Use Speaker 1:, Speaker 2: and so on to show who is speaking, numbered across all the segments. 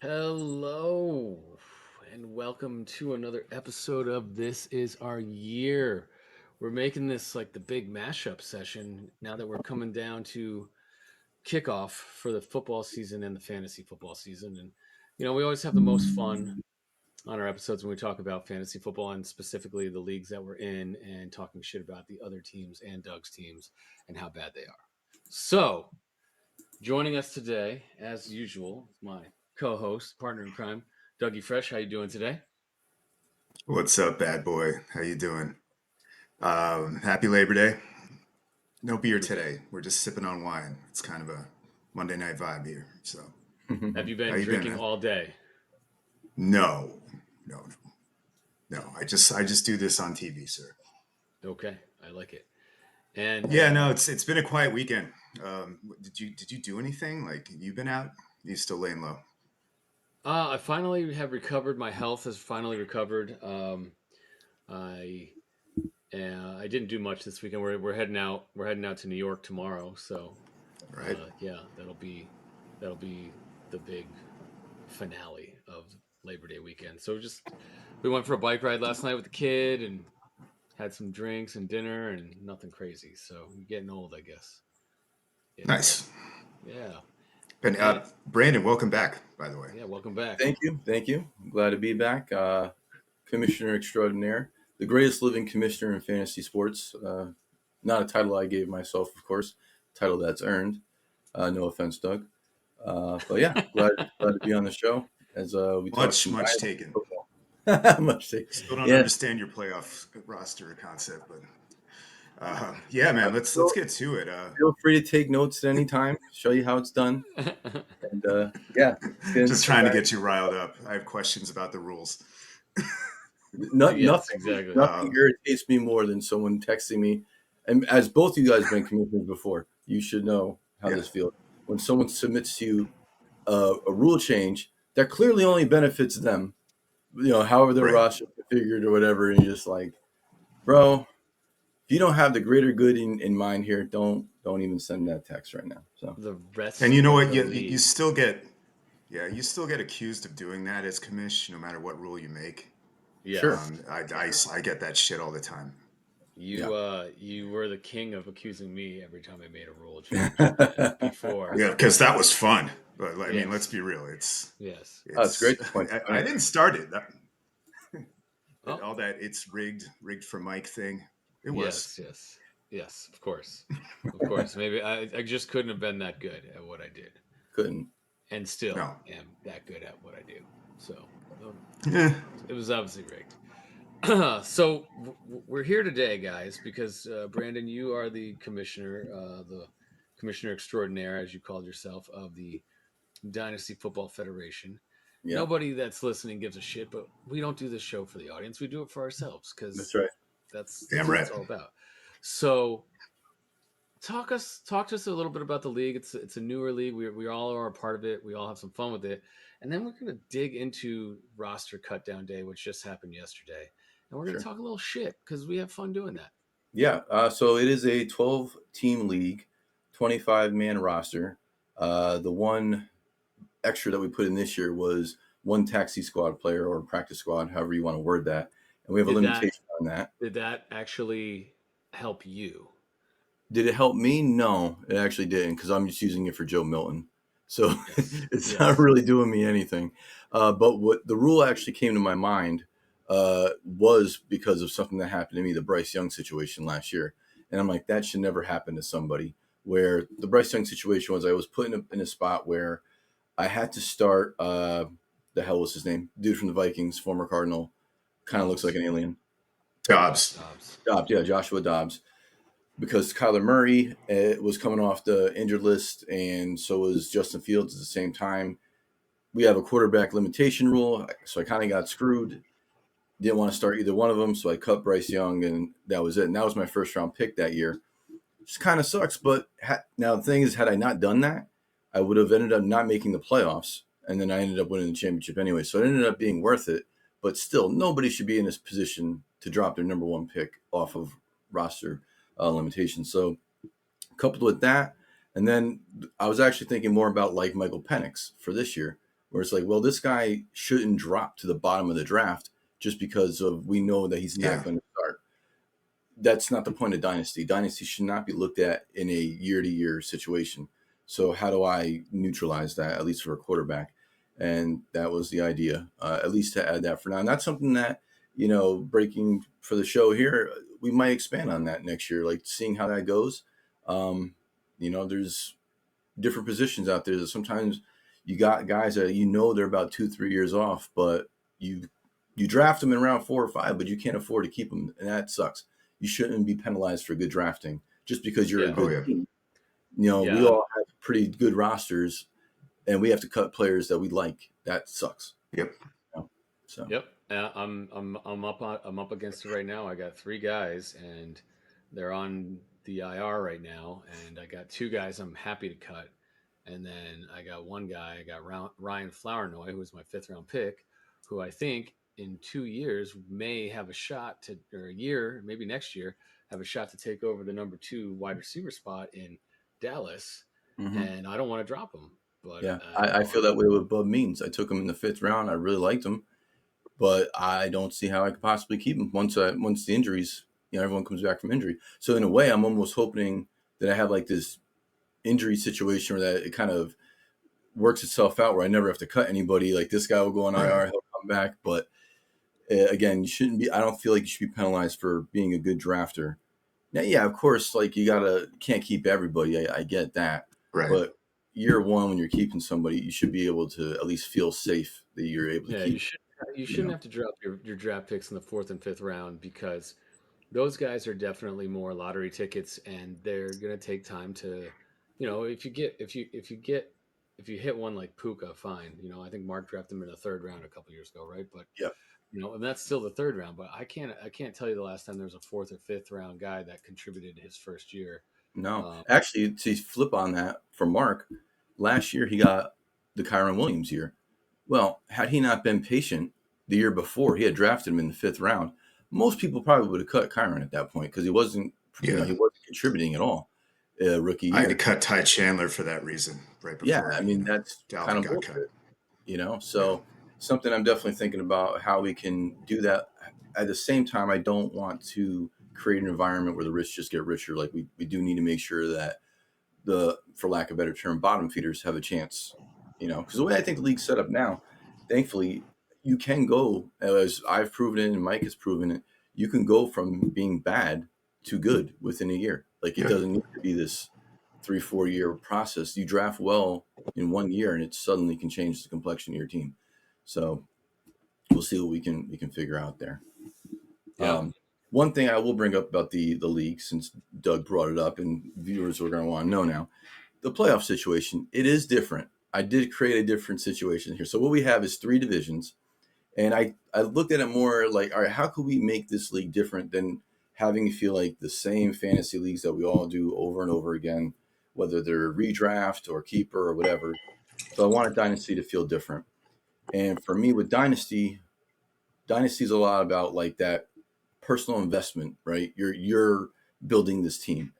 Speaker 1: Hello, and welcome to another episode of This Is Our Year. We're making this like the big mashup session now that we're coming down to kickoff for the football season and the fantasy football season. And, we always have the most fun on our episodes when we talk about fantasy football and specifically the leagues that we're in and talking shit about the other teams and Doug's teams and how bad they are. So, joining us today, as usual, is my co-host, partner in crime, Dougie Fresh. How you doing today?
Speaker 2: What's up, bad boy? How you doing? Happy Labor Day. No beer today. We're just sipping on wine. It's kind of a Monday night vibe here. So,
Speaker 1: Have you
Speaker 2: how
Speaker 1: been
Speaker 2: you been,
Speaker 1: drinking
Speaker 2: man?
Speaker 1: all day?
Speaker 2: No, no, no. I just do this on TV, sir.
Speaker 1: Okay, I like it. And
Speaker 2: Yeah, no. It's been a quiet weekend. Did you do anything? Like you been out? You still laying low?
Speaker 1: I finally have recovered. My health has finally recovered. I I didn't do much this weekend. We're heading out. We're heading out to New York tomorrow. So
Speaker 2: Right.
Speaker 1: yeah, that'll be the big finale of Labor Day weekend. So we went for a bike ride last night with the kid and had some drinks and dinner and nothing crazy. So we're getting old, I guess. Getting old.
Speaker 2: Nice.
Speaker 1: Yeah.
Speaker 2: And
Speaker 1: And
Speaker 2: Brandon, welcome back. By the way.
Speaker 1: yeah, welcome back.
Speaker 3: Thank you. Thank you. I'm glad to be back. Commissioner extraordinaire, the greatest living commissioner in fantasy sports. Not a title I gave myself, of course. Title that's earned. No offense, Doug. But yeah, glad to be on the show as we talk
Speaker 2: Much,
Speaker 3: some
Speaker 2: much
Speaker 3: Dynasty
Speaker 2: taken.
Speaker 3: football. Much take.
Speaker 2: Still don't
Speaker 3: Yeah.
Speaker 2: understand your playoff roster concept, but yeah, man, let's
Speaker 3: Feel,
Speaker 2: get to it.
Speaker 3: feel free to take notes at any time. Show you how it's done. And yeah, let's get into
Speaker 2: Just
Speaker 3: some
Speaker 2: trying to
Speaker 3: Dynasty
Speaker 2: get you riled
Speaker 3: football.
Speaker 2: up. I have questions about the rules.
Speaker 1: Yes, exactly.
Speaker 3: Nothing irritates me more than someone texting me. And as both you guys have been commissioners before, you should know how
Speaker 2: Yeah,
Speaker 3: this feels. When someone submits to you a rule change that clearly only benefits them, however their
Speaker 2: right.
Speaker 3: roster configured or whatever, and you're just like, bro, if you don't have the greater good in mind here, don't even send that text right now. So
Speaker 1: The
Speaker 2: And
Speaker 1: rest
Speaker 2: you know
Speaker 1: of
Speaker 2: what?
Speaker 1: the
Speaker 2: You
Speaker 1: league.
Speaker 2: still get, yeah, you still get accused of doing that as commish, no matter what rule you make.
Speaker 3: sure,
Speaker 1: Yes.
Speaker 2: I get that shit all the time.
Speaker 3: yeah.
Speaker 1: You were the king of accusing me every time I made a rule change before.
Speaker 2: Yeah, because that was fun. But I mean, let's
Speaker 1: Yes.
Speaker 2: be real. It's
Speaker 1: Yes.
Speaker 3: Oh, it's
Speaker 2: it's
Speaker 3: great to point that
Speaker 2: I
Speaker 3: out.
Speaker 2: didn't start it.
Speaker 1: Oh,
Speaker 2: All that it's rigged for Mike thing. It was.
Speaker 1: yes, yes. Yes, of course. Of course. Maybe I just couldn't have been that good at what I did.
Speaker 3: Couldn't.
Speaker 1: And still
Speaker 2: No.
Speaker 1: am that good at what I do. So
Speaker 2: Yeah.
Speaker 1: it was obviously rigged. So we're here today, guys, because Brandon, you are the commissioner extraordinaire, as you called yourself, of the Dynasty Football Federation.
Speaker 3: Yeah,
Speaker 1: Nobody that's listening gives a shit, but we don't do this show for the audience. We do it for ourselves
Speaker 3: that's
Speaker 1: because
Speaker 3: right.
Speaker 1: that's
Speaker 2: Damn
Speaker 1: what
Speaker 2: right.
Speaker 1: it's all about. So talk to us a little bit about the league. It's a newer league. We all are a part of it. We all have some fun with it, and then we're gonna dig into roster cut down day, which just happened yesterday, and we're gonna
Speaker 3: Sure.
Speaker 1: talk a little shit because we have fun doing that.
Speaker 3: Yeah, so it is a 12-team league, 25-man roster. The one extra that we put in this year was one taxi squad player or practice squad, however you want to word that. And we have a
Speaker 1: Did that
Speaker 3: limitation on that.
Speaker 1: did that actually help you?
Speaker 3: Did it help me? No, it actually didn't because I'm just using it for Joe Milton. So
Speaker 1: Yes,
Speaker 3: it's not
Speaker 1: yes,
Speaker 3: really doing me anything. But what the rule actually came to my mind was because of something that happened to me, the Bryce Young situation last year. And I'm like, that should never happen to somebody. Where the Bryce Young situation was, I was put in a spot where I had to start. The hell was his name? Dude from the Vikings, former Cardinal, kind of looks like
Speaker 1: Dobbs,
Speaker 3: an alien.
Speaker 2: Dobbs.
Speaker 1: Dobbs.
Speaker 3: Dobbs, yeah, Joshua Dobbs, because Kyler Murray was coming off the injured list, and so was Justin Fields at the same time. We have a quarterback limitation rule, so I kind of got screwed. Didn't want to start either one of them, so I cut Bryce Young, and that was it. And that was my first round pick that year. Just kind of sucks, but now the thing is, had I not done that, I would have ended up not making the playoffs, and then I ended up winning the championship anyway. So it ended up being worth it. But still, nobody should be in this position to drop their number one pick off of roster limitations. So coupled with that, and then I was actually thinking more about like Michael Penix for this year. where it's like, well, this guy shouldn't drop to the bottom of the draft just because of we know that he's not
Speaker 2: Yeah.
Speaker 3: going to start. That's not the point of Dynasty. Dynasty should not be looked at in a year-to-year situation. So how do I neutralize that, at least for a quarterback? And that was the idea, at least to add that for now. And that's something that, breaking for the show here, we might expand on that next year, like seeing how that goes. There's different positions out there that sometimes you got guys that they're about 2-3 years off, but you draft them in round 4 or 5, but you can't afford to keep them, and that sucks. You shouldn't be penalized for good drafting just because you're a good team. We all have pretty good rosters, and we have to cut players that we like. That sucks.
Speaker 2: Yep.
Speaker 3: So.
Speaker 1: Yep. I'm up against it right now. I got 3 guys, and they're on the IR right now, and I got 2 guys I'm happy to cut, and then I got 1 guy. I got Ryan Flournoy, who was my 5th round pick, who I think in 2 years may have a shot to, or a year, maybe next year, have a shot to take over the number 2 wide receiver spot in Dallas, and I don't want to drop him. But
Speaker 3: yeah, I feel that way with Bub Means. I took him in the 5th round. I really liked him, but I don't see how I could possibly keep him once the injuries, everyone comes back from injury. So in a way, I'm almost hoping that I have like this injury situation where that it kind of works itself out, where I never have to cut anybody. Like this guy will go on IR, he'll come back. But again, you shouldn't be. I don't feel like you should be penalized for being a good drafter. Now, yeah, of course, like you can't keep everybody. I get that,
Speaker 2: Right.
Speaker 3: But year 1, when you're keeping somebody, you should be able to at least feel safe that you're able to keep.
Speaker 1: You shouldn't have to drop your draft picks in the 4th and 5th round, because those guys are definitely more lottery tickets, and they're going to take time to, if you hit one like Puka, fine. I think Marc drafted him in the 3rd round a couple years ago, right? But
Speaker 3: yeah,
Speaker 1: and that's still the 3rd round. But I can't tell you the last time there was a 4th or 5th round guy that contributed his first year.
Speaker 3: No, actually, to flip on that for Marc, last year he got the Kyron Williams year. Well, had he not been patient the year before, he had drafted him in the 5th round. Most people probably would have cut Kyron at that point because he wasn't, he wasn't contributing at all. Rookie year.
Speaker 2: I had to cut Ty Chandler for that reason right before.
Speaker 3: Yeah, I mean that's
Speaker 2: Dalvin
Speaker 3: kind of
Speaker 2: got
Speaker 3: bullshit.
Speaker 2: cut.
Speaker 3: So something I'm definitely thinking about how we can do that. At the same time, I don't want to create an environment where the rich just get richer. Like we do need to make sure that for lack of a better term, bottom feeders have a chance. Because the way I think the league's set up now, thankfully, you can go, as I've proven it and Mike has proven it, you can go from being bad to good within a year. Like it doesn't need to be this 3-4 year process. You draft well in 1 year and it suddenly can change the complexion of your team. So we'll see what we can figure out there.
Speaker 1: Yeah.
Speaker 3: One thing I will bring up about the league, since Doug brought it up and viewers are going to want to know now, the playoff situation, it is different. I did create a different situation here. So what we have is 3 divisions. And I looked at it more like, all right, how could we make this league different than having feel like the same fantasy leagues that we all do over and over again, whether they're redraft or keeper or whatever. So I wanted Dynasty to feel different. And for me with Dynasty is a lot about like that personal investment, right? You're building this team.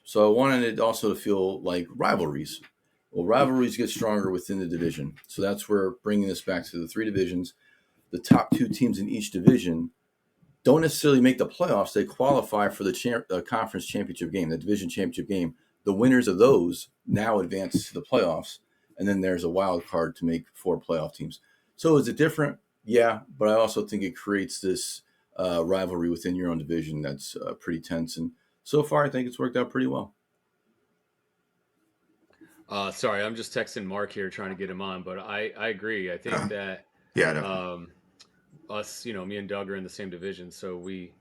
Speaker 3: So I wanted it also to feel like rivalries. Well, rivalries get stronger within the division. So that's where bringing this back to the 3 divisions. The top 2 teams in each division don't necessarily make the playoffs. They qualify for the conference championship game, the division championship game. The winners of those now advance to the playoffs. And then there's a wild card to make 4 playoff teams. So is it different? Yeah, but I also think it creates this rivalry within your own division that's pretty tense. And so far, I think it's worked out pretty well.
Speaker 1: Sorry, I'm just texting Marc here trying to get him on, but I agree. I think that us, me and Doug are in the same division, so we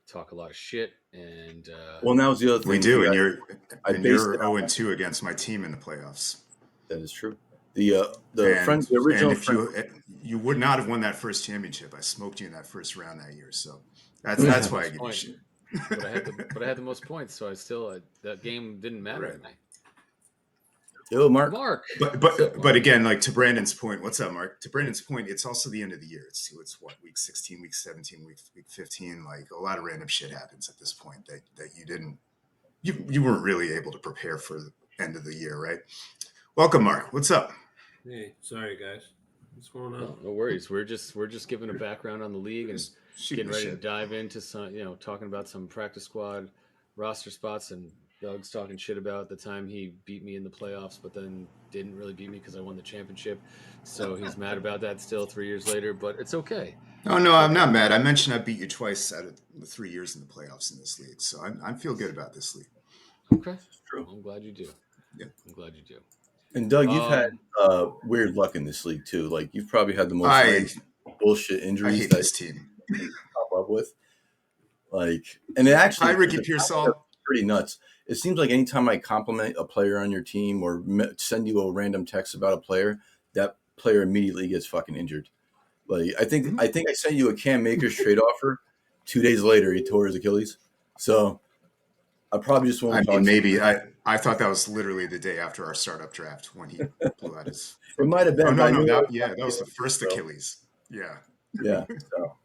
Speaker 1: talk a lot of shit. And
Speaker 3: well, that was the other thing.
Speaker 2: We do, and you're 0-2 against my team in the playoffs.
Speaker 3: That is true. The original
Speaker 2: and if you would not have won that first championship, I smoked you in that first round that year. So that's why I give you shit.
Speaker 1: But I had the most points, so I still that game didn't matter to me.
Speaker 3: Yo, Marc.
Speaker 2: But again, like to Brandon's point, what's up, Marc? To Brandon's point, it's also the end of the year. It's what, week 16, week 17, week 15. Like a lot of random shit happens at this point that you weren't really able to prepare for the end of the year, right? Welcome, Marc. What's up?
Speaker 4: Hey, sorry guys. What's going on?
Speaker 1: No worries. We're just giving a background on the league and
Speaker 2: Just shooting
Speaker 1: getting
Speaker 2: the
Speaker 1: ready to
Speaker 2: shit.
Speaker 1: dive into some, talking about some practice squad roster spots. And Doug's talking shit about the time he beat me in the playoffs, but then didn't really beat me because I won the championship. So he's mad about that still 3 years later. But it's okay.
Speaker 2: Oh no,
Speaker 1: It's
Speaker 2: I'm
Speaker 1: okay.
Speaker 2: not mad. I mentioned I beat you twice out of the 3 years in the playoffs in this league, so I feel good about this league.
Speaker 1: Okay.
Speaker 3: It's true.
Speaker 1: Well, I'm glad you do.
Speaker 2: Yeah,
Speaker 1: I'm glad you
Speaker 3: And Doug,
Speaker 1: do.
Speaker 3: you've had weird luck in this league too. Like you've probably had the most
Speaker 2: I
Speaker 3: random bullshit
Speaker 2: I
Speaker 3: injuries
Speaker 2: hate
Speaker 3: that
Speaker 2: this team.
Speaker 3: you pop up with. Like, and it actually
Speaker 2: Hi, Ricky
Speaker 3: the concept
Speaker 2: Pearsall.
Speaker 3: is pretty nuts. It seems like anytime I compliment a player on your team or send you a random text about a player, that player immediately gets fucking injured. Like I think
Speaker 2: Mhm.
Speaker 3: I think I sent you a Cam Makers trade offer. 2 days later, he tore his Achilles. So I probably just
Speaker 2: I
Speaker 3: won't
Speaker 2: mean,
Speaker 3: talk to
Speaker 2: maybe I thought that was literally the day after our startup draft when he blew out his
Speaker 3: you. It might have
Speaker 2: fucking. Oh
Speaker 3: been, but
Speaker 2: no,
Speaker 3: I knew
Speaker 2: no,
Speaker 3: it was
Speaker 2: that yeah,
Speaker 3: about
Speaker 2: that
Speaker 3: to
Speaker 2: was
Speaker 3: get
Speaker 2: the
Speaker 3: injured.
Speaker 2: first
Speaker 3: So
Speaker 2: Achilles. Yeah,
Speaker 3: yeah, so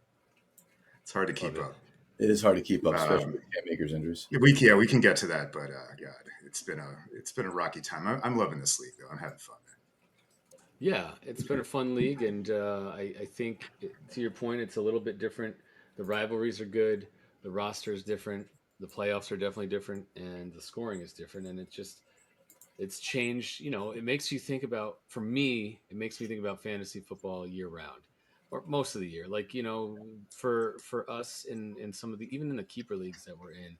Speaker 2: it's hard to
Speaker 1: Love
Speaker 2: keep
Speaker 1: it.
Speaker 2: up.
Speaker 3: it is hard to keep up, especially
Speaker 2: Um,
Speaker 3: with Cam Makers injuries.
Speaker 2: we can get to that, but God, it's been a rocky time. I'm loving this league though. I'm having fun.
Speaker 1: Yeah, it's been a fun league, and I think to your point, it's a little bit different. The rivalries are good, the roster is different, the playoffs are definitely different, and the scoring is different, and it's changed. It makes you think about. For me, it makes me think about fantasy football year round, or most of the year. Like for us in some of the even in the keeper leagues that we're in,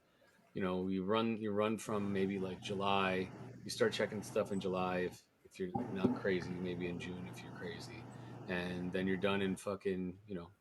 Speaker 1: you run from maybe like July. You start checking stuff in July if you're not crazy, maybe in June if you're crazy, and then you're done in fucking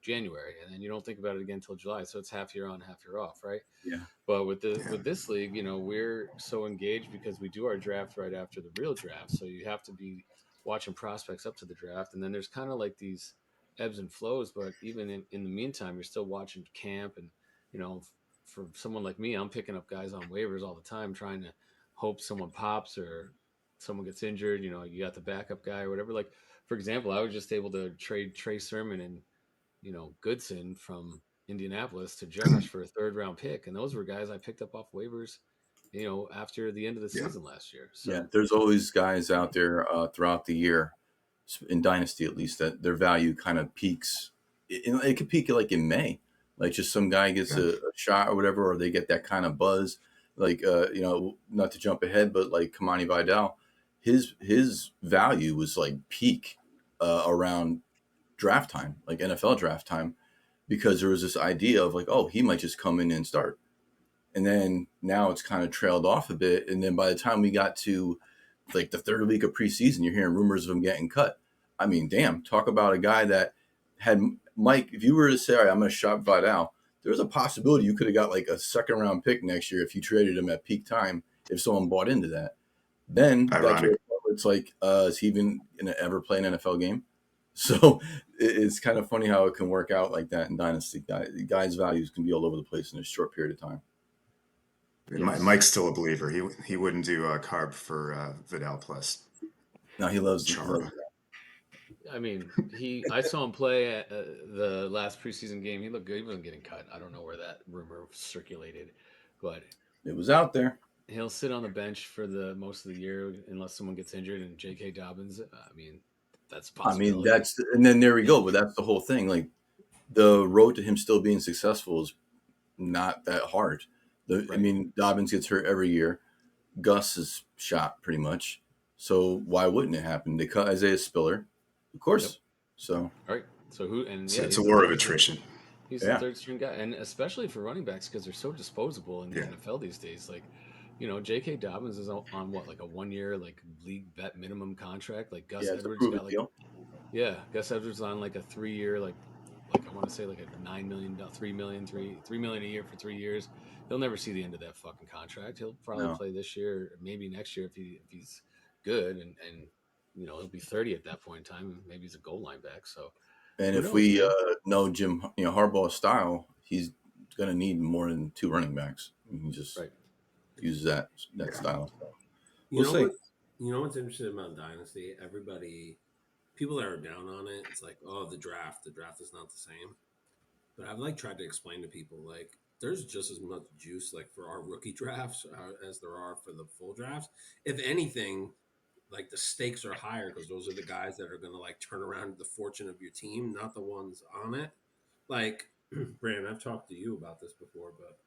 Speaker 1: January, and then you don't think about it again until July. So it's half year on, half year off, right?
Speaker 3: Yeah,
Speaker 1: But with the
Speaker 2: Yeah,
Speaker 1: with this league, we're so engaged because we do our draft right after the real draft. So you have to be watching prospects up to the draft, and then there's kind of like these ebbs and flows. But even in the meantime, you're still watching camp, and you know, for someone like me, I'm picking up guys on waivers all the time, trying to hope someone pops or someone gets injured. You got the backup guy or whatever. Like for example, I was just able to trade Trey Sermon and Goodson from Indianapolis to Josh for a third round pick, and those were guys I picked up off waivers, after the end of the
Speaker 2: yeah.
Speaker 1: season last year.
Speaker 3: yeah.
Speaker 1: So
Speaker 3: There's always guys out there throughout the year, in Dynasty at least, that their value kind of peaks. It could peak like in May, like just some guy gets
Speaker 2: Yeah.
Speaker 3: a shot or whatever, or they get that kind of buzz. Like not to jump ahead, but like Kamani Vidal, his value was like peak around draft time, like NFL draft time, because there was this idea of like, oh, he might just come in and start. And then now it's kind of trailed off a bit. And then by the time we got to like the third week of preseason, you're hearing rumors of him getting cut. I mean, damn, talk about a guy that had Mike. If you were to say, all right, I'm going to shop Vidal, there's a possibility you could have got like a second round pick next year if you traded him at peak time, if someone bought into that. Then you got to
Speaker 2: Ironic.
Speaker 3: it's like, is he even going to ever play an NFL game? So it's kind of funny how it can work out like that in Dynasty. Guys' values can be all over the place in a short period of time.
Speaker 1: yes,
Speaker 2: Mike's still a believer. He wouldn't do carb for Vidal plus
Speaker 3: Now he loves
Speaker 2: Chara.
Speaker 1: I mean I saw him play at the last preseason game. He looked good. He wasn't getting cut. I don't know where that rumor circulated, but
Speaker 3: it was out there.
Speaker 1: he'll sit on the bench for the most of the year unless someone gets injured. And J.K. Dobbins, I mean, that's a
Speaker 3: I mean,
Speaker 1: possibility.
Speaker 3: and then there we go. But that's the whole thing. Like the road to him still being successful is not that hard. I
Speaker 1: Right.
Speaker 3: mean, Dobbins gets hurt every year. Gus is shot pretty much. So why wouldn't it happen? They cut Isaiah Spiller, of
Speaker 1: Yep.
Speaker 3: course. So
Speaker 1: All right. So who? And
Speaker 2: So
Speaker 1: yeah,
Speaker 2: it's a
Speaker 1: he's the
Speaker 2: war of
Speaker 1: he's the
Speaker 2: attrition.
Speaker 1: he's the
Speaker 3: yeah,
Speaker 1: third string guy, and especially for running backs because they're so disposable in the
Speaker 2: Yeah,
Speaker 1: NFL these days. Like, J.K. Dobbins is on what, like a 1 year like league vet minimum contract. Like
Speaker 3: yeah,
Speaker 1: Gus
Speaker 3: it's a
Speaker 1: Edwards
Speaker 3: proven
Speaker 1: got like,
Speaker 3: deal.
Speaker 1: yeah, Gus Edwards on like a 3 year like I want to say like a 9 million, 3 million, 3 million a year for 3 years. He'll never see the end of that fucking contract. He'll probably
Speaker 3: No,
Speaker 1: play this year, maybe next year if he's good, and he'll be 30 at that point in time. Maybe he's a goal line back. So
Speaker 3: and
Speaker 1: who
Speaker 3: if
Speaker 1: knows,
Speaker 3: we
Speaker 1: man?
Speaker 3: know Jim, Harbaugh's style, he's going to need more than two running backs. He just
Speaker 1: Right.
Speaker 3: uses that
Speaker 2: yeah.
Speaker 3: style. So
Speaker 4: You
Speaker 3: we'll
Speaker 4: know
Speaker 3: see.
Speaker 4: what? You know what's interesting about Dynasty? Everybody, people that are down on it, it's like, oh, the draft. The draft is not the same. But I've like tried to explain to people like there's just as much juice like for our rookie drafts as there are for the full drafts. If anything, like the stakes are higher because those are the guys that are going to like turn around the fortune of your team, not the ones on it. Like Brandon, I've talked to you about this before, but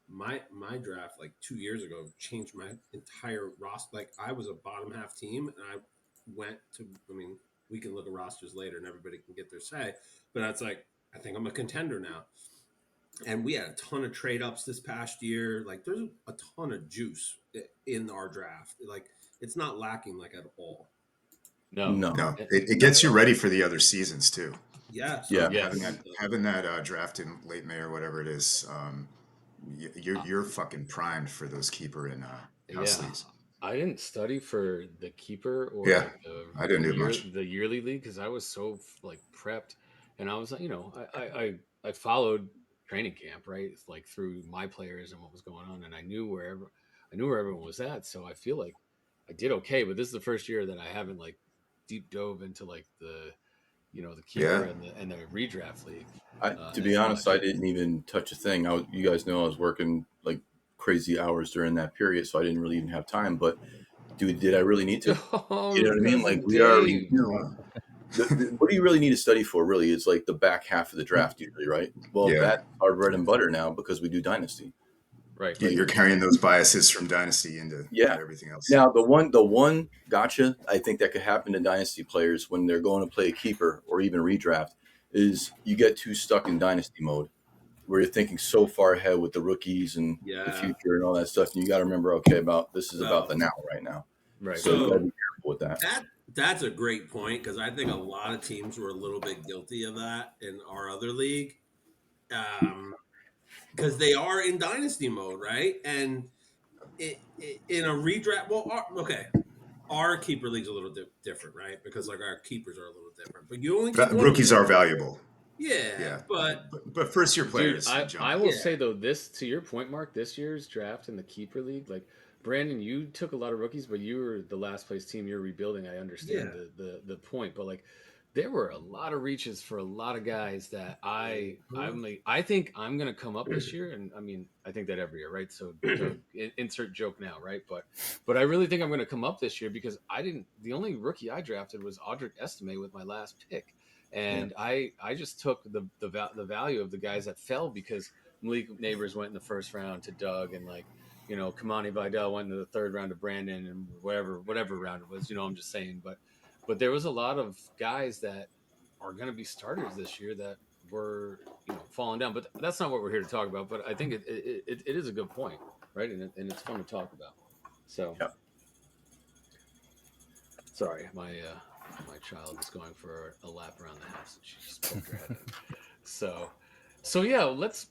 Speaker 4: my draft like 2 years ago changed my entire roster. Like I was a bottom half team, and I went to. I mean, we can look at rosters later, and everybody can get their say. But that's like I think I'm a contender now, and we had a ton of trade ups this past year. Like there's a ton of juice in our draft. Like it's not lacking like at all.
Speaker 1: No.
Speaker 3: No.
Speaker 2: No,
Speaker 1: Eh,
Speaker 2: it
Speaker 4: Not
Speaker 2: gets
Speaker 4: at
Speaker 2: you
Speaker 4: all.
Speaker 2: ready for the other seasons too.
Speaker 4: Yeah. So
Speaker 3: Yeah.
Speaker 2: Having that
Speaker 1: Yes.
Speaker 2: draft in late May or whatever it is, you're fucking primed for those keeper and house
Speaker 1: Yeah.
Speaker 2: leagues.
Speaker 1: I didn't study for the keeper or
Speaker 2: Yeah,
Speaker 1: like the
Speaker 2: I didn't
Speaker 1: the
Speaker 2: do
Speaker 1: year
Speaker 2: much.
Speaker 1: the yearly league because I was so like prepped, and I was like, I followed training camp, right? It's like through my players and what was going on, and I knew where everyone was at. So I feel like I did okay, but this is the first year that I haven't like deep dove into like the keeper
Speaker 2: Yeah,
Speaker 1: and the redraft league
Speaker 3: To be
Speaker 1: as
Speaker 3: honest, I
Speaker 1: much.
Speaker 3: didn't even touch a thing. You guys know I was working like crazy hours during that period, so I didn't really even have time. But dude, did I really need to? You
Speaker 1: Oh,
Speaker 3: know what I mean? Like
Speaker 1: cousin
Speaker 3: we already
Speaker 1: Dave.
Speaker 3: knew. What do you really need to study for? Really, it's like the back half of the draft usually, right? Well,
Speaker 2: yeah.
Speaker 3: that's our bread and butter now because we do dynasty.
Speaker 1: Right.
Speaker 3: Like,
Speaker 2: You're carrying those biases from Dynasty into
Speaker 3: yeah.
Speaker 2: everything else.
Speaker 3: Now the one gotcha I think that could happen to dynasty players when they're going to play a keeper or even redraft is you get too stuck in dynasty mode where you're thinking so far ahead with the rookies and the
Speaker 4: yeah.
Speaker 3: future and all that stuff. And you got to remember, okay, about this is about
Speaker 4: Well,
Speaker 3: the now right now.
Speaker 1: Right.
Speaker 3: So you got to
Speaker 4: so
Speaker 3: be careful with that.
Speaker 4: that's a great point because I think a lot of teams were a little bit guilty of that in our other league, because they are in dynasty mode, right? And in a redraft, well, okay, our keeper league's a little different, right? Because like our keepers are a little different, but you only keep
Speaker 2: But
Speaker 4: one of
Speaker 2: rookies
Speaker 4: them.
Speaker 2: are valuable.
Speaker 4: Yeah,
Speaker 2: Yeah,
Speaker 4: but
Speaker 2: but first year
Speaker 1: Dude,
Speaker 2: players jump
Speaker 1: I
Speaker 2: in.
Speaker 1: will
Speaker 4: yeah,
Speaker 1: say though, this to your point, Mark, this year's draft in the keeper league, like Brandon, you took a lot of rookies, but you were the last place team. You're rebuilding. I understand
Speaker 4: yeah.
Speaker 1: the point, but like there were a lot of reaches for a lot of guys that
Speaker 4: Mhm.
Speaker 1: I'm like I think I'm gonna come up this year, and I mean I think that every year, right? So Doug, insert joke now, right? But I really think I'm gonna come up this year because I didn't. The only rookie I drafted was Audric Estime with my last pick,
Speaker 3: Yeah.
Speaker 1: and I just took the value of the guys that fell because Malik Neighbors went in the first round to Doug, and like Kamani Vidal went into the third round to Brandon, and whatever round it was. I'm just saying, but there was a lot of guys that are going to be starters this year that were falling down. But that's not what we're here to talk about. But I think it is a good point, right? And it's fun to talk about. So
Speaker 3: Yeah.
Speaker 1: sorry, my child is going for a lap around the house, and she just poked her head in. So yeah, let's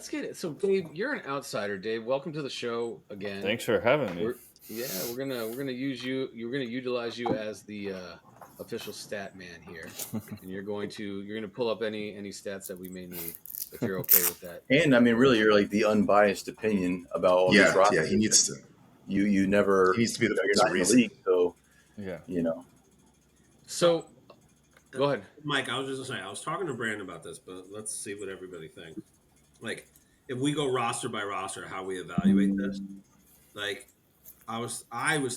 Speaker 1: get it. So Dave, you're an outsider. Dave, welcome to the show again.
Speaker 5: Thanks for having me.
Speaker 1: We're gonna use you. You're gonna utilize you as the official stat man here, and you're gonna pull up any stats that we may need if you're okay with that.
Speaker 3: And I mean, really, you're like the unbiased opinion about all these
Speaker 2: Yeah,
Speaker 3: rosters.
Speaker 2: yeah. He needs to.
Speaker 3: You never,
Speaker 2: He needs to be the
Speaker 3: you're
Speaker 2: voice of
Speaker 3: not in the
Speaker 2: reason.
Speaker 3: league, so
Speaker 5: Yeah.
Speaker 1: So go ahead.
Speaker 4: Mike, I was just gonna say I was talking to Brandon about this, but let's see what everybody thinks. Like, if we go roster by roster, how we evaluate this. Like, I was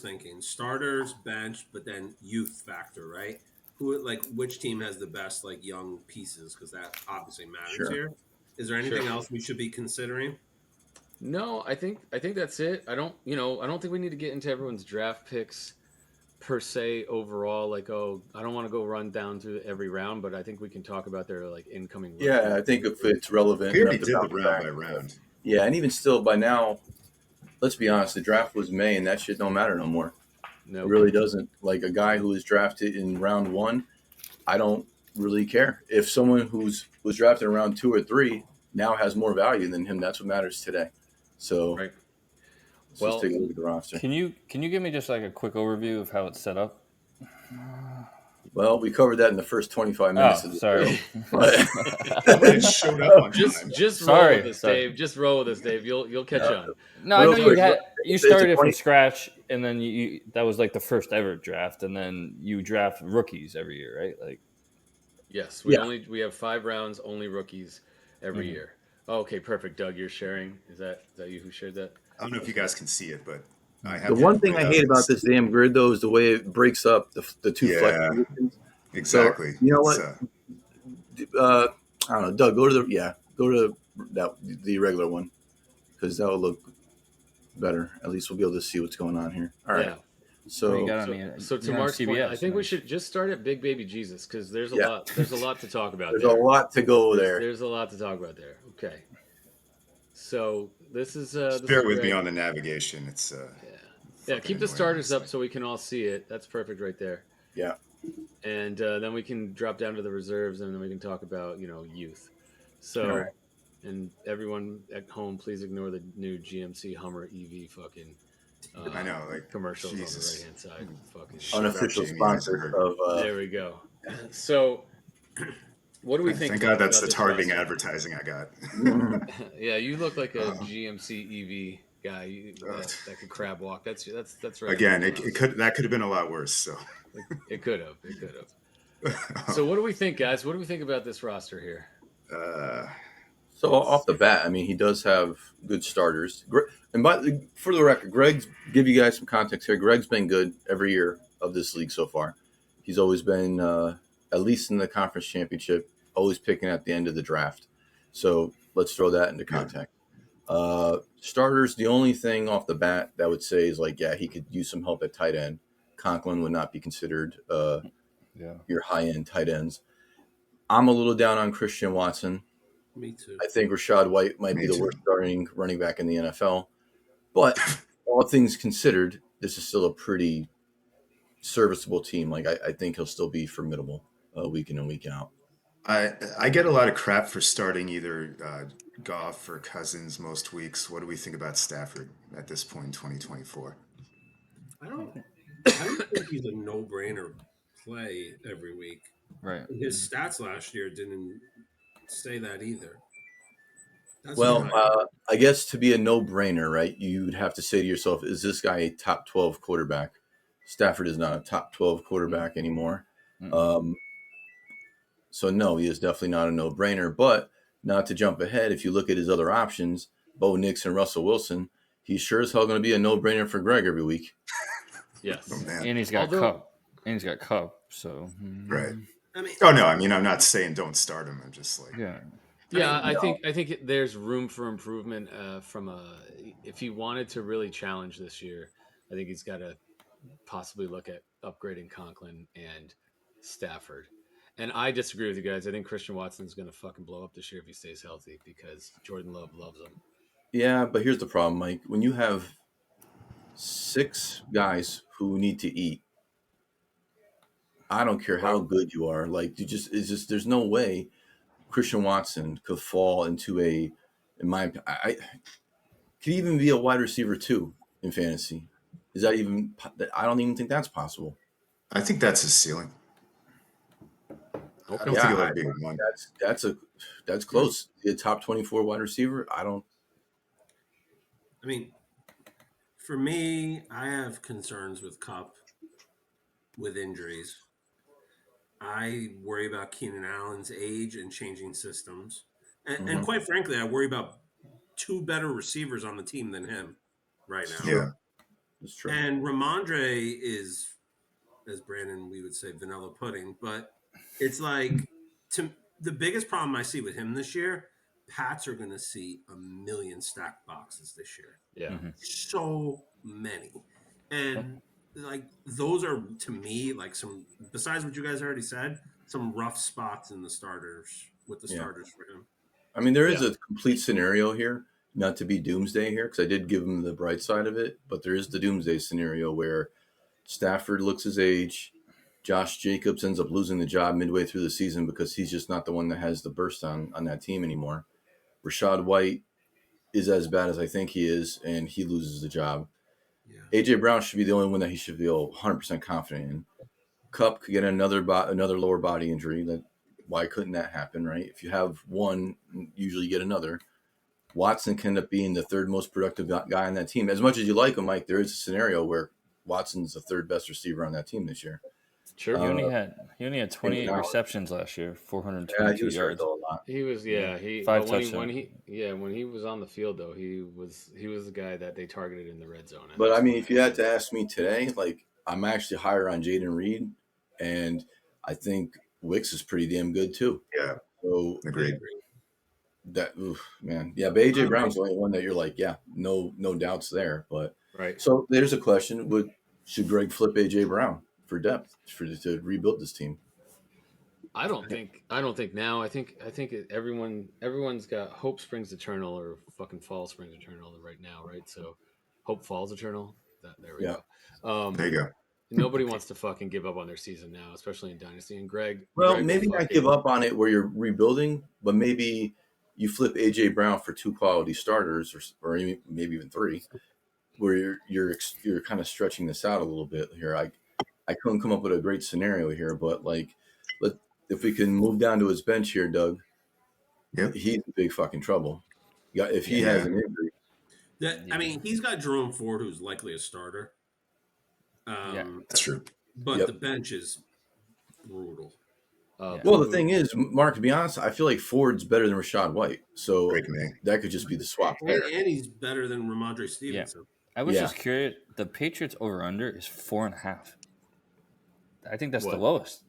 Speaker 4: thinking starters, bench, but then youth factor, right? Who like which team has the best like young pieces because that obviously matters
Speaker 3: sure.
Speaker 4: here. Is there anything else we should be considering?
Speaker 1: No, I think that's it. I don't think we need to get into everyone's draft picks per se overall. Like, oh, I don't want to go run down through every round, but I think we can talk about their like incoming
Speaker 3: Yeah, I
Speaker 1: rookie.
Speaker 3: think if it's relevant
Speaker 2: We
Speaker 3: enough
Speaker 2: already
Speaker 3: to
Speaker 2: did the
Speaker 3: bounce
Speaker 2: round
Speaker 3: back.
Speaker 2: by round.
Speaker 3: Yeah, and even still, by now, let's be honest, the draft was May, and that shit don't matter no more.
Speaker 1: No,
Speaker 3: It really doesn't. Like a guy who was drafted in round one, I don't really care. If someone was drafted in round 2 or 3 now has more value than him, that's what matters today. So
Speaker 1: right.
Speaker 3: let's
Speaker 1: Well,
Speaker 3: just take a look at the roster.
Speaker 5: Can you give me just like a quick overview of how it's set up?
Speaker 3: Well, we covered that in the first 25 minutes
Speaker 5: Oh,
Speaker 3: of the
Speaker 5: sorry.
Speaker 3: show. But
Speaker 2: Everybody showed up on
Speaker 1: just
Speaker 2: time.
Speaker 1: just
Speaker 5: Sorry,
Speaker 1: roll with us,
Speaker 5: sorry.
Speaker 1: Dave. Just roll with us, Dave. You'll catch on.
Speaker 5: No, I
Speaker 3: real
Speaker 5: know
Speaker 3: quick,
Speaker 5: you
Speaker 3: it's a
Speaker 5: started it from
Speaker 3: 20
Speaker 5: scratch, and then you that was like the first ever draft, and then you draft rookies every year, right? Like,
Speaker 1: Yes,
Speaker 3: Yeah.
Speaker 1: we have 5 rounds, only rookies every
Speaker 5: Mhm.
Speaker 1: year. Okay, perfect. Doug, you're sharing. Is that you who shared that?
Speaker 2: I don't know if you guys can see it, but I
Speaker 3: The
Speaker 2: have
Speaker 3: one
Speaker 2: him
Speaker 3: thing
Speaker 2: right
Speaker 3: I
Speaker 2: up.
Speaker 3: hate about this damn grid, though, is the way it breaks up the two flex
Speaker 2: Yeah,
Speaker 3: positions.
Speaker 2: exactly.
Speaker 3: So you know
Speaker 2: It's
Speaker 3: what? I don't know, Doug. Go to the regular one, because that will look better. At least we'll be able to see what's going on here. All right.
Speaker 1: Yeah.
Speaker 5: What do you
Speaker 3: So
Speaker 5: got on
Speaker 1: So,
Speaker 5: me?
Speaker 1: so to
Speaker 5: You're on
Speaker 1: Mark's point, I
Speaker 5: CBS.
Speaker 1: think we
Speaker 5: Nice.
Speaker 1: should just start at Big Baby Jesus because there's a
Speaker 3: Yeah.
Speaker 1: lot. There's a lot to talk about
Speaker 3: there's
Speaker 1: there.
Speaker 3: a lot to go
Speaker 1: There's,
Speaker 3: there.
Speaker 1: there's a lot to talk about there. Okay. So this is
Speaker 2: bear with me
Speaker 1: Greg.
Speaker 2: on the navigation. It's
Speaker 1: Yeah. Yeah.
Speaker 2: fucking
Speaker 1: Keep the
Speaker 2: annoying,
Speaker 1: starters up
Speaker 2: honestly.
Speaker 1: so we can all see it. That's perfect right there.
Speaker 3: Yeah.
Speaker 1: And then we can drop down to the reserves and then we can talk about youth. So.
Speaker 3: All right.
Speaker 1: And everyone at home, please ignore the new GMC Hummer EV fucking
Speaker 2: I know, like,
Speaker 1: commercials on the
Speaker 2: Jesus.
Speaker 1: right hand side. Fucking
Speaker 2: Shut up,
Speaker 3: Unofficial
Speaker 2: Jamie
Speaker 3: sponsors
Speaker 2: Eisenberg.
Speaker 3: of.
Speaker 1: there we go. So, what do we think
Speaker 2: Thank God that's
Speaker 1: about
Speaker 2: the
Speaker 1: this
Speaker 2: targeting
Speaker 1: roster?
Speaker 2: advertising I got.
Speaker 1: Yeah, you look like a
Speaker 2: Um,
Speaker 1: GMC EV guy
Speaker 2: uh,
Speaker 1: that could crab walk. That's right in
Speaker 2: again,
Speaker 1: your
Speaker 2: it
Speaker 1: wheelhouse.
Speaker 2: could have been a lot worse. So,
Speaker 1: It could have. It could have. So, what do we think, guys? What do we think about this roster here?
Speaker 3: So off the bat, I mean, he does have good starters. And for the record, give you guys some context here. Greg's been good every year of this league so far. He's always been at least in the conference championship, always picking at the end of the draft. So let's throw that into context. Starters, the only thing off the bat that I would say is like, yeah, he could use some help at tight end. Conklin would not be considered your high-end tight ends. I'm a little down on Christian Watson.
Speaker 4: Me too.
Speaker 3: I think Rashad White might
Speaker 2: Me
Speaker 3: be the
Speaker 2: too.
Speaker 3: worst starting running back in the NFL. But all things considered, this is still a pretty serviceable team. Like I think he'll still be formidable week in and week out.
Speaker 2: I get a lot of crap for starting either Goff or Cousins most weeks. What do we think about Stafford at this point in 2024?
Speaker 4: I don't think he's a no-brainer play every week.
Speaker 5: Right.
Speaker 4: His stats last year didn't say that either. That's
Speaker 3: Well,
Speaker 4: why.
Speaker 3: I guess to be a no-brainer, right, you'd have to say to yourself, is this guy a top 12 quarterback? Stafford is not a top 12 quarterback anymore. So, no, he is definitely not a no-brainer. But not to jump ahead, if you look at his other options, Bo Nix and Russell Wilson, he's sure as hell going to be a no-brainer for Greg every week.
Speaker 1: Yes.
Speaker 2: Oh man,
Speaker 5: And he's got Cup. And he's got Cup. So
Speaker 2: right?
Speaker 4: I mean,
Speaker 2: Oh no, I mean I'm not saying don't start him. I'm just like,
Speaker 5: yeah.
Speaker 1: Yeah,
Speaker 4: I mean,
Speaker 1: I think there's room for improvement from if he wanted to really challenge this year, I think he's got to possibly look at upgrading Conklin and Stafford. And I disagree with you guys. I think Christian Watson's going to fucking blow up this year if he stays healthy because Jordan Love loves him.
Speaker 3: Yeah, but here's the problem, Mike. When you have 6 guys who need to eat, I don't care how good you are. Like, there's no way Christian Watson could fall into in my, I could even be a wide receiver too in fantasy. Is that even, I don't even think that's possible.
Speaker 2: I think that's his ceiling. I don't think he'll ever be one.
Speaker 3: That's close. The top 24 wide receiver.
Speaker 4: I mean, for me, I have concerns with Cup with injuries. I worry about Keenan Allen's age and changing systems. And quite frankly, I worry about 2 better receivers on the team than him right now.
Speaker 2: Yeah,
Speaker 3: That's true.
Speaker 4: And Ramondre is, as Brandon, we would say vanilla pudding, but it's like the biggest problem I see with him this year, Pats are going to see a million stacked boxes this year.
Speaker 1: Yeah.
Speaker 4: So many. And like those are to me like some, besides what you guys already said, some rough spots in the starters with the starters for him.
Speaker 3: I mean, there is a complete scenario here, not to be doomsday here, because I did give him the bright side of it, but there is the doomsday scenario where Stafford looks his age, Josh Jacobs ends up losing the job midway through the season because he's just not the one that has the burst on that team anymore. Rashad White is as bad as I think he is, and he loses the job.
Speaker 4: Yeah.
Speaker 3: A.J. Brown should be the only one that he should feel 100% confident in. Kupp could get another lower body injury. Why couldn't that happen, right? If you have one, usually you get another. Watson can end up being the 3rd most productive guy on that team. As much as you like him, Mike, there is a scenario where Watson's the 3rd best receiver on that team this year.
Speaker 1: Sure.
Speaker 5: He only had 28 receptions last year,
Speaker 3: Yeah, he
Speaker 5: 422
Speaker 3: was hurt
Speaker 5: yards.
Speaker 3: though a lot.
Speaker 1: He was,
Speaker 5: Yeah.
Speaker 1: he.
Speaker 5: 5
Speaker 1: But when
Speaker 5: touchdowns.
Speaker 1: he was on the field though, he was the guy that they targeted in the red zone. And
Speaker 3: But
Speaker 1: that's
Speaker 3: I mean,
Speaker 1: why
Speaker 3: if you had to ask me today, like I'm actually higher on Jaden Reed, and I think Wicks is pretty damn good too.
Speaker 2: Yeah,
Speaker 3: So
Speaker 2: agreed.
Speaker 3: that, oof, man, yeah. But AJ
Speaker 4: I'm
Speaker 3: Brown's the only one that you're like, yeah, no doubts there. But
Speaker 1: right.
Speaker 3: so there's a question: should Greg flip AJ Brown for depth to rebuild this team?
Speaker 1: I don't think now. I think everyone's got hope springs eternal or fucking fall springs eternal right now, right? So hope falls eternal. There we
Speaker 3: Yeah.
Speaker 1: go.
Speaker 2: There you go.
Speaker 1: Nobody wants to fucking give up on their season now, especially in Dynasty. And
Speaker 3: Well,
Speaker 1: Greg will
Speaker 3: maybe not give up on it where you're rebuilding, but maybe you flip AJ Brown for 2 quality starters, or maybe even 3, where you're kind of stretching this out a little bit here. I couldn't come up with a great scenario here, but like, if we can move down to his bench here, Doug,
Speaker 2: Yep.
Speaker 3: he's in big fucking trouble. Yeah, if he
Speaker 2: Yeah.
Speaker 3: has an injury,
Speaker 4: I mean, he's got Jerome Ford, who's likely a starter.
Speaker 2: That's true.
Speaker 4: But
Speaker 3: Yep.
Speaker 4: the bench is brutal.
Speaker 3: Well, the thing is, Mark, to be honest, I feel like Ford's better than Rashad White, so
Speaker 2: Drake May.
Speaker 3: that could just be the swap there.
Speaker 4: And he's better than Ramondre Stevenson.
Speaker 5: I was just curious. The Patriots over under is 4.5. I think that's the lowest.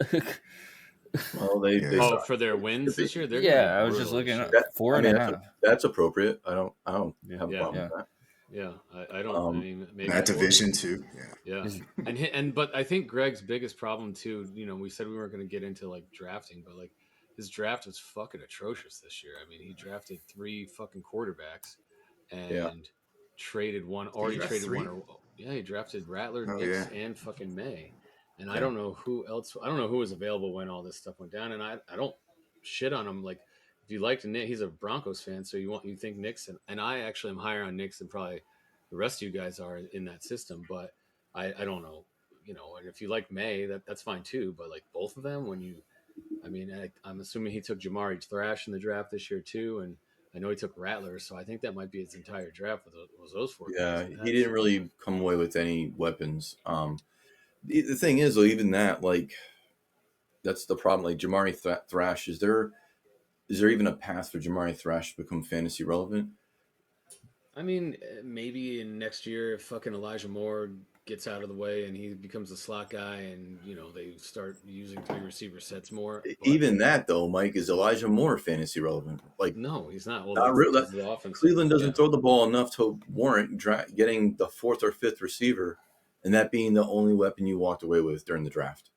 Speaker 3: Well, they
Speaker 1: for their wins this year.
Speaker 5: I was just looking at 4.5.
Speaker 3: That's appropriate. I don't have a problem with that.
Speaker 1: Yeah, I don't. I mean, maybe
Speaker 2: that division too.
Speaker 1: Yeah, but I think Greg's biggest problem too. You know, we said we weren't going to get into like drafting, but like his draft was fucking atrocious this year. I mean, he drafted 3 fucking quarterbacks and traded one. Already traded
Speaker 2: 3?
Speaker 1: one. He drafted Rattler, Nix, and fucking May. And I don't know who else. I don't know who was available when all this stuff went down. And I don't shit on him. Like, if you liked Nick, he's a Broncos fan, so you think Nix, and I actually am higher on Nix than probably the rest of you guys are in that system. But I don't know, and if you like May, that's fine too. But like both of them, I'm assuming he took Jamari Thrash in the draft this year too, and I know he took Rattler, so I think that might be his entire draft was those 4 guys.
Speaker 3: Yeah, he didn't really come away with any weapons. The thing is, though, even that, like, that's the problem. Like Jamari Thrash, is there even a path for Jamari Thrash to become fantasy relevant?
Speaker 1: I mean, maybe in next year, if fucking Elijah Moore gets out of the way and he becomes a slot guy, and they start using 3 receiver sets more. But
Speaker 3: even that, though, Mike, is Elijah Moore fantasy relevant? Like,
Speaker 1: no, he's not. Well,
Speaker 3: not really.
Speaker 1: the offense.
Speaker 3: Cleveland doesn't throw the ball enough to warrant getting the 4th or 5th receiver, and that being the only weapon you walked away with during the draft.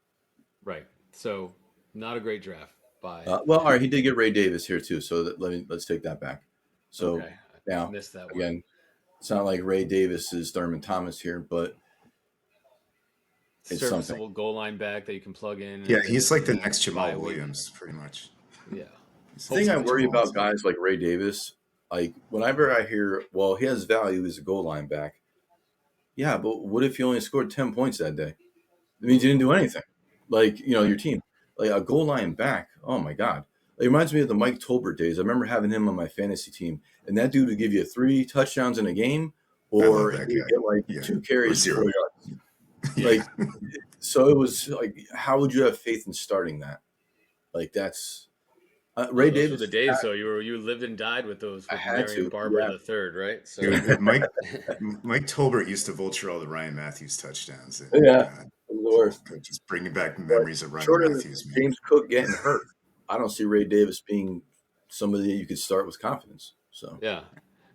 Speaker 1: Right. So, not a great draft by.
Speaker 3: Well, all right, he did get Ray Davis here too, so let's take that back. So now,
Speaker 1: missed that one.
Speaker 3: Again, it's not like Ray Davis is Thurman Thomas here, but it's
Speaker 1: serviceable
Speaker 3: something.
Speaker 1: Goal line back that you can plug in.
Speaker 2: Yeah, he's like the next Jamal Williams, pretty much.
Speaker 1: Yeah.
Speaker 3: The thing I worry about guys like Ray Davis, like whenever I hear, well, he has value as a goal line back. Yeah, but what if you only scored 10 points that day? It means you didn't do anything. Like, your team. Like a goal line back, oh my God. It reminds me of the Mike Tolbert days. I remember having him on my fantasy team, and that dude would give you 3 touchdowns in a game, or he'd get like 2 carries, 4 yards. Like, so it was like, how would you have faith in starting that? Like, that's Ray Davis.
Speaker 1: Those were the days, though. You lived and died with those. With Marion Barber the third, right? So
Speaker 2: Mike Tolbert used to vulture all the Ryan Matthews touchdowns.
Speaker 3: And, the worst.
Speaker 2: Just bringing back memories of Ryan Matthews.
Speaker 3: James Cook getting hurt. I don't see Ray Davis being somebody that you could start with confidence. So
Speaker 1: yeah.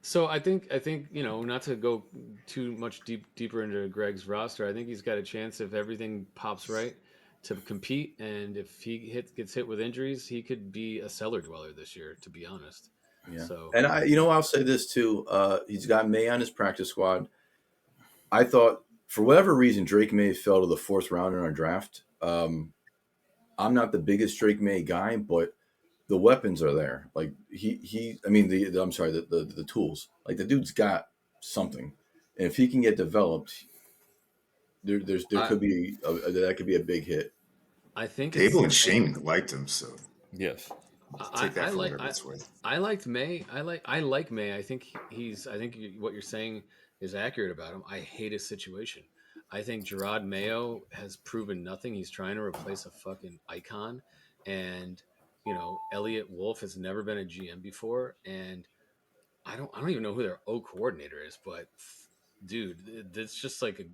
Speaker 1: So I think not to go too much deeper into Greg's roster, I think he's got a chance if everything pops right to compete, and if he gets hit with injuries, he could be a cellar dweller this year, to be honest.
Speaker 3: Yeah.
Speaker 1: So,
Speaker 3: and I'll say this too. He's got May on his practice squad. I thought for whatever reason Drake May fell to the 4th round in our draft. I'm not the biggest Drake May guy, but the weapons are there. Like the tools. Like the dude's got something, and if he can get developed, there could be that could be a big hit.
Speaker 1: I think
Speaker 2: Gable and Shane liked him, so
Speaker 5: yes.
Speaker 2: Take that for whatever it's worth.
Speaker 1: I liked May. I like May. I think what you're saying is accurate about him. I hate his situation. I think Gerard Mayo has proven nothing. He's trying to replace a fucking icon, and Elliot Wolf has never been a GM before, and I don't even know who their O coordinator is, but dude, it's just like a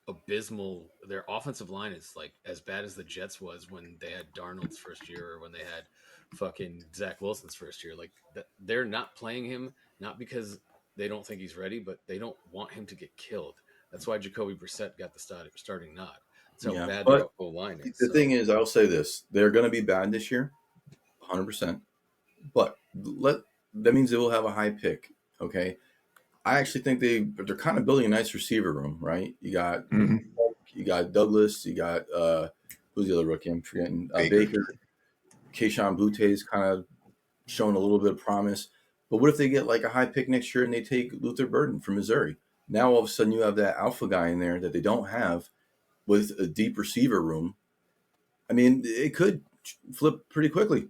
Speaker 1: abysmal. Their offensive line is like as bad as the Jets was when they had Darnold's first year, or when they had fucking Zach Wilson's first year. Like they're not playing him not because they don't think he's ready, but they don't want him to get killed. That's why Jacoby Brissett got the starting nod. That's how
Speaker 3: Yeah,
Speaker 1: bad their
Speaker 3: but
Speaker 1: O line is.
Speaker 3: the thing is, I'll say this: they're going to be bad this year, 100%. But that means they will have a high pick. Okay, I actually think they're kind of building a nice receiver room, right?
Speaker 2: Hmm.
Speaker 3: You got Douglas, you got who's the other rookie? I'm forgetting.
Speaker 2: Baker.
Speaker 3: Baker, Keyshawn Butte's kind of showing a little bit of promise. But what if they get like a high pick next year and they take Luther Burden from Missouri? Now all of a sudden you have that alpha guy in there that they don't have with a deep receiver room. I mean, it could flip pretty quickly.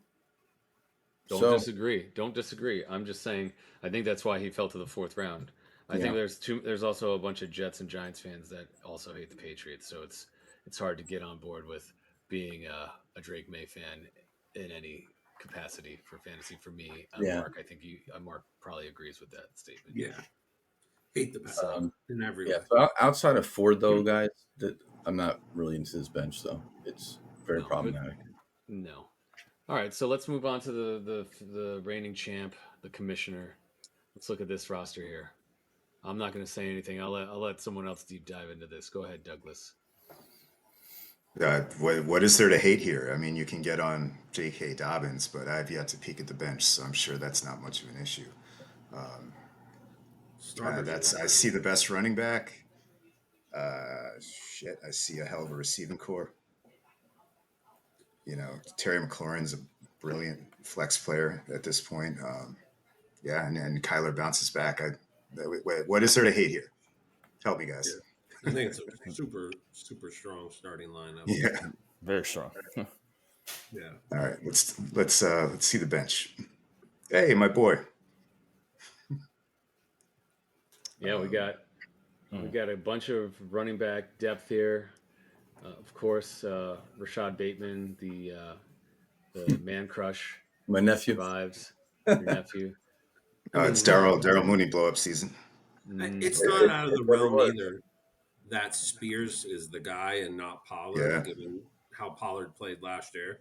Speaker 1: Don't disagree. Don't disagree. I'm just saying I think that's why he fell to the fourth round. I think there's also a bunch of Jets and Giants fans that also hate the Patriots, so it's hard to get on board with being a Drake May fan in any capacity for fantasy. For me,
Speaker 3: Yeah.
Speaker 1: Mark, I think Mark probably agrees with that statement.
Speaker 4: Yeah. Hate the pass in every way.
Speaker 3: So outside of Ford, though, guys, I'm not really into this bench, so it's very problematic.
Speaker 1: No. All right, so let's move on to the reigning champ, the commissioner. Let's look at this roster here. I'm not going to say anything. I'll let someone else deep dive into this. Go ahead, Douglas.
Speaker 2: What is there to hate here? I mean, you can get on J.K. Dobbins, but I've yet to peek at the bench, so I'm sure that's not much of an issue. I see the best running back. I see a hell of a receiving core. Terry McLaurin's a brilliant flex player at this point. And Kyler bounces back. What is there to hate here? Help me, guys.
Speaker 4: Yeah. I think it's a super, super strong starting lineup.
Speaker 2: Yeah.
Speaker 5: Very strong.
Speaker 4: Yeah.
Speaker 2: All right, let's see the bench. Hey, my boy.
Speaker 1: Yeah, we got a bunch of running back depth here. Of course, Rashad Bateman, the man crush,
Speaker 3: My nephew
Speaker 1: survives. Your nephew.
Speaker 2: It's Daryl Mooney blow up season.
Speaker 4: It's not out of the realm either that Spears is the guy and not Pollard, given how Pollard played last year.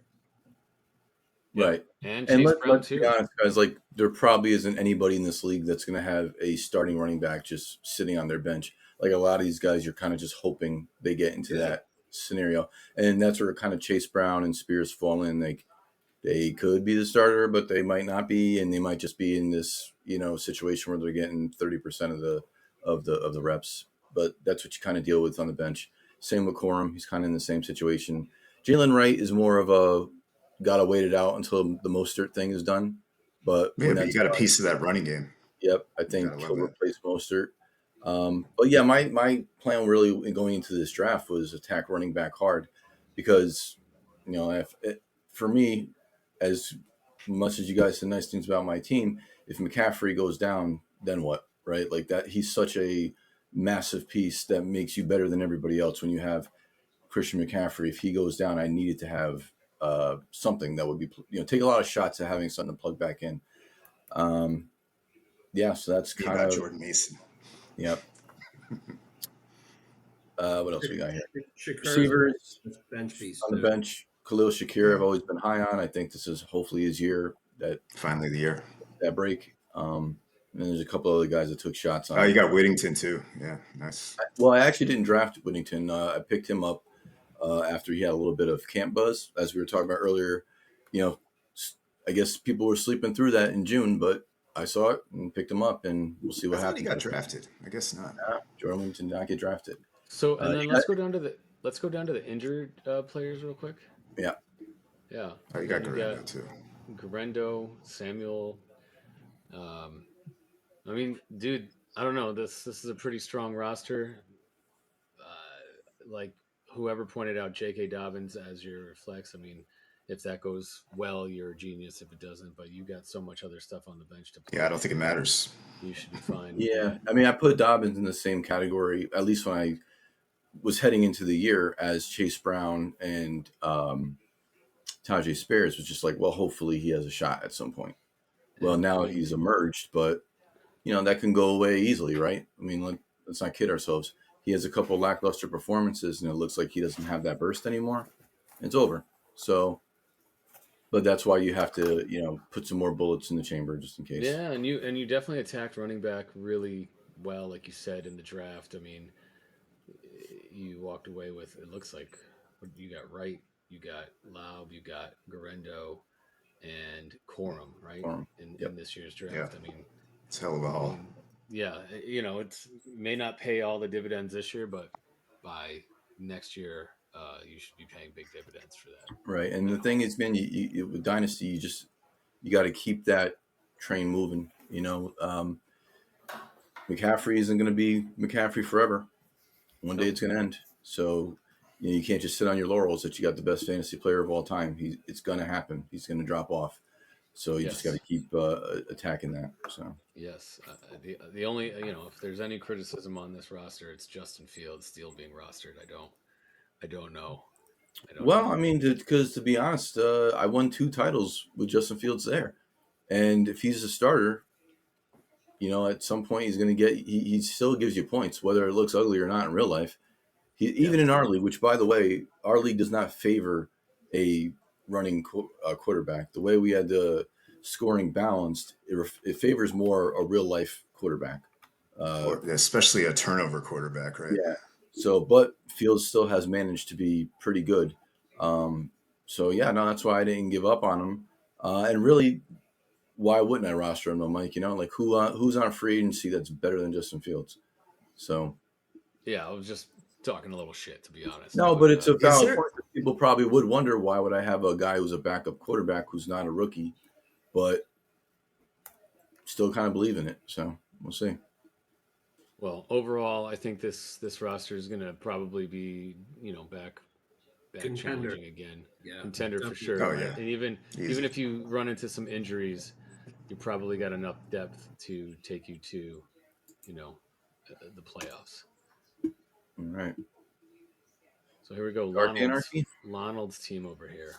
Speaker 3: Right.
Speaker 1: And Chase Brown
Speaker 3: let's
Speaker 1: too.
Speaker 3: be honest, guys, like there probably isn't anybody in this league that's going to have a starting running back just sitting on their bench. Like a lot of these guys, you're kind of just hoping they get into that scenario. And that's where kind of Chase Brown and Spears fall in. Like they could be the starter, but they might not be. And they might just be in this, situation where they're getting 30% of the reps. But that's what you kind of deal with on the bench. Same with Corum. He's kind of in the same situation. Jalen Wright is more of a got to wait it out until the Mostert thing is done. But
Speaker 2: you got a piece of that running game.
Speaker 3: Yep, I think he'll replace Mostert. But yeah, my plan really going into this draft was attack running back hard because, for me, as much as you guys said nice things about my team, if McCaffrey goes down, then what, right? Like that, he's such a massive piece that makes you better than everybody else. When you have Christian McCaffrey, if he goes down, I needed to have something that would be, take a lot of shots at having something to plug back in. So that's kind of
Speaker 2: Jordan Mason.
Speaker 3: Yep. What else we got here?
Speaker 4: Receivers, bench piece
Speaker 3: on the bench. Khalil Shakir, I've always been high on. I think this is hopefully his year.
Speaker 2: Finally the year.
Speaker 3: That break. And there's a couple other guys that took shots on.
Speaker 2: Oh, you got Whittington too. Yeah, nice.
Speaker 3: I actually didn't draft Whittington. I picked him up after he had a little bit of camp buzz, as we were talking about earlier. I guess people were sleeping through that in June, but I saw it and picked him up, and we'll see what happens.
Speaker 2: He got drafted. I guess not.
Speaker 3: Jordan Whittington did not get drafted.
Speaker 1: So, and then let's go down to the injured players real quick.
Speaker 3: Yeah.
Speaker 1: Yeah.
Speaker 2: Oh, you got Garendo too.
Speaker 1: Garendo, Samuel. I mean, dude, I don't know. This is a pretty strong roster. Like whoever pointed out J.K. Dobbins as your flex. I mean, if that goes well, you're a genius. If it doesn't, but you got so much other stuff on the bench to play.
Speaker 2: Yeah, I don't think it matters.
Speaker 1: You should be fine.
Speaker 3: Yeah, I mean, I put Dobbins in the same category. At least when I was heading into the year as Chase Brown and Tajay Spears was just like, well, hopefully he has a shot at some point. Well,
Speaker 1: And,
Speaker 3: now
Speaker 1: I mean,
Speaker 3: he's emerged, but that can go away easily, right? I mean, let's not kid ourselves. He has a couple lackluster performances, and it looks like he doesn't have that burst anymore. It's over. So, but that's why you have to, put some more bullets in the chamber just in case.
Speaker 1: yeah, and you definitely attacked running back really well, like you said in the draft. I mean, you walked away with it looks like you got Wright, you got Laub, you got Garendo, and Corum, right?
Speaker 3: For him.
Speaker 1: In
Speaker 3: Yep.
Speaker 1: this year's
Speaker 2: Yeah,
Speaker 1: draft. I mean,
Speaker 2: it's a hell of a haul.
Speaker 1: yeah, it's may not pay all the dividends this year, but by next year, you should be paying big dividends for that.
Speaker 3: Right. And the thing is, man, you with Dynasty, you got to keep that train moving. McCaffrey isn't going to be McCaffrey forever. One day it's going to end. So you can't just sit on your laurels that you got the best fantasy player of all time. It's going to happen. He's going to drop off. So you just got to keep attacking that. So
Speaker 1: yes, the only if there's any criticism on this roster, it's Justin Fields still being rostered. I don't know.
Speaker 3: I mean, because to be honest, I won 2 titles with Justin Fields there, and if he's a starter, at some point he's going to get. He still gives you points, whether it looks ugly or not in real life. Even in our league, which by the way, our league does not favor a running quarterback. The way we had the scoring balanced, it favors more a real life quarterback,
Speaker 2: Or especially a turnover quarterback, right?
Speaker 3: yeah. So, but Fields still has managed to be pretty good. So yeah, no, that's why I didn't give up on him. And really, why wouldn't I roster him, though, Mike? Like who's on free agency that's better than Justin Fields? So
Speaker 1: yeah, I was just talking a little shit, to be honest.
Speaker 3: no, but it's a valid
Speaker 2: there-
Speaker 3: point. People probably would wonder why would I have a guy who's a backup quarterback who's not a rookie, but still kind of believe in it. So we'll see.
Speaker 1: Well, overall, I think this roster is going to probably be back
Speaker 4: Contender.
Speaker 1: challenging again.
Speaker 4: Yeah,
Speaker 1: Contender for
Speaker 4: definitely.
Speaker 1: sure.
Speaker 2: Oh, yeah.
Speaker 1: And even
Speaker 2: Easy.
Speaker 1: if you run into some injuries, you probably got enough depth to take you to the playoffs.
Speaker 3: All right.
Speaker 1: So here we go.
Speaker 3: Dark Anarchy?
Speaker 1: Lonald's team over here.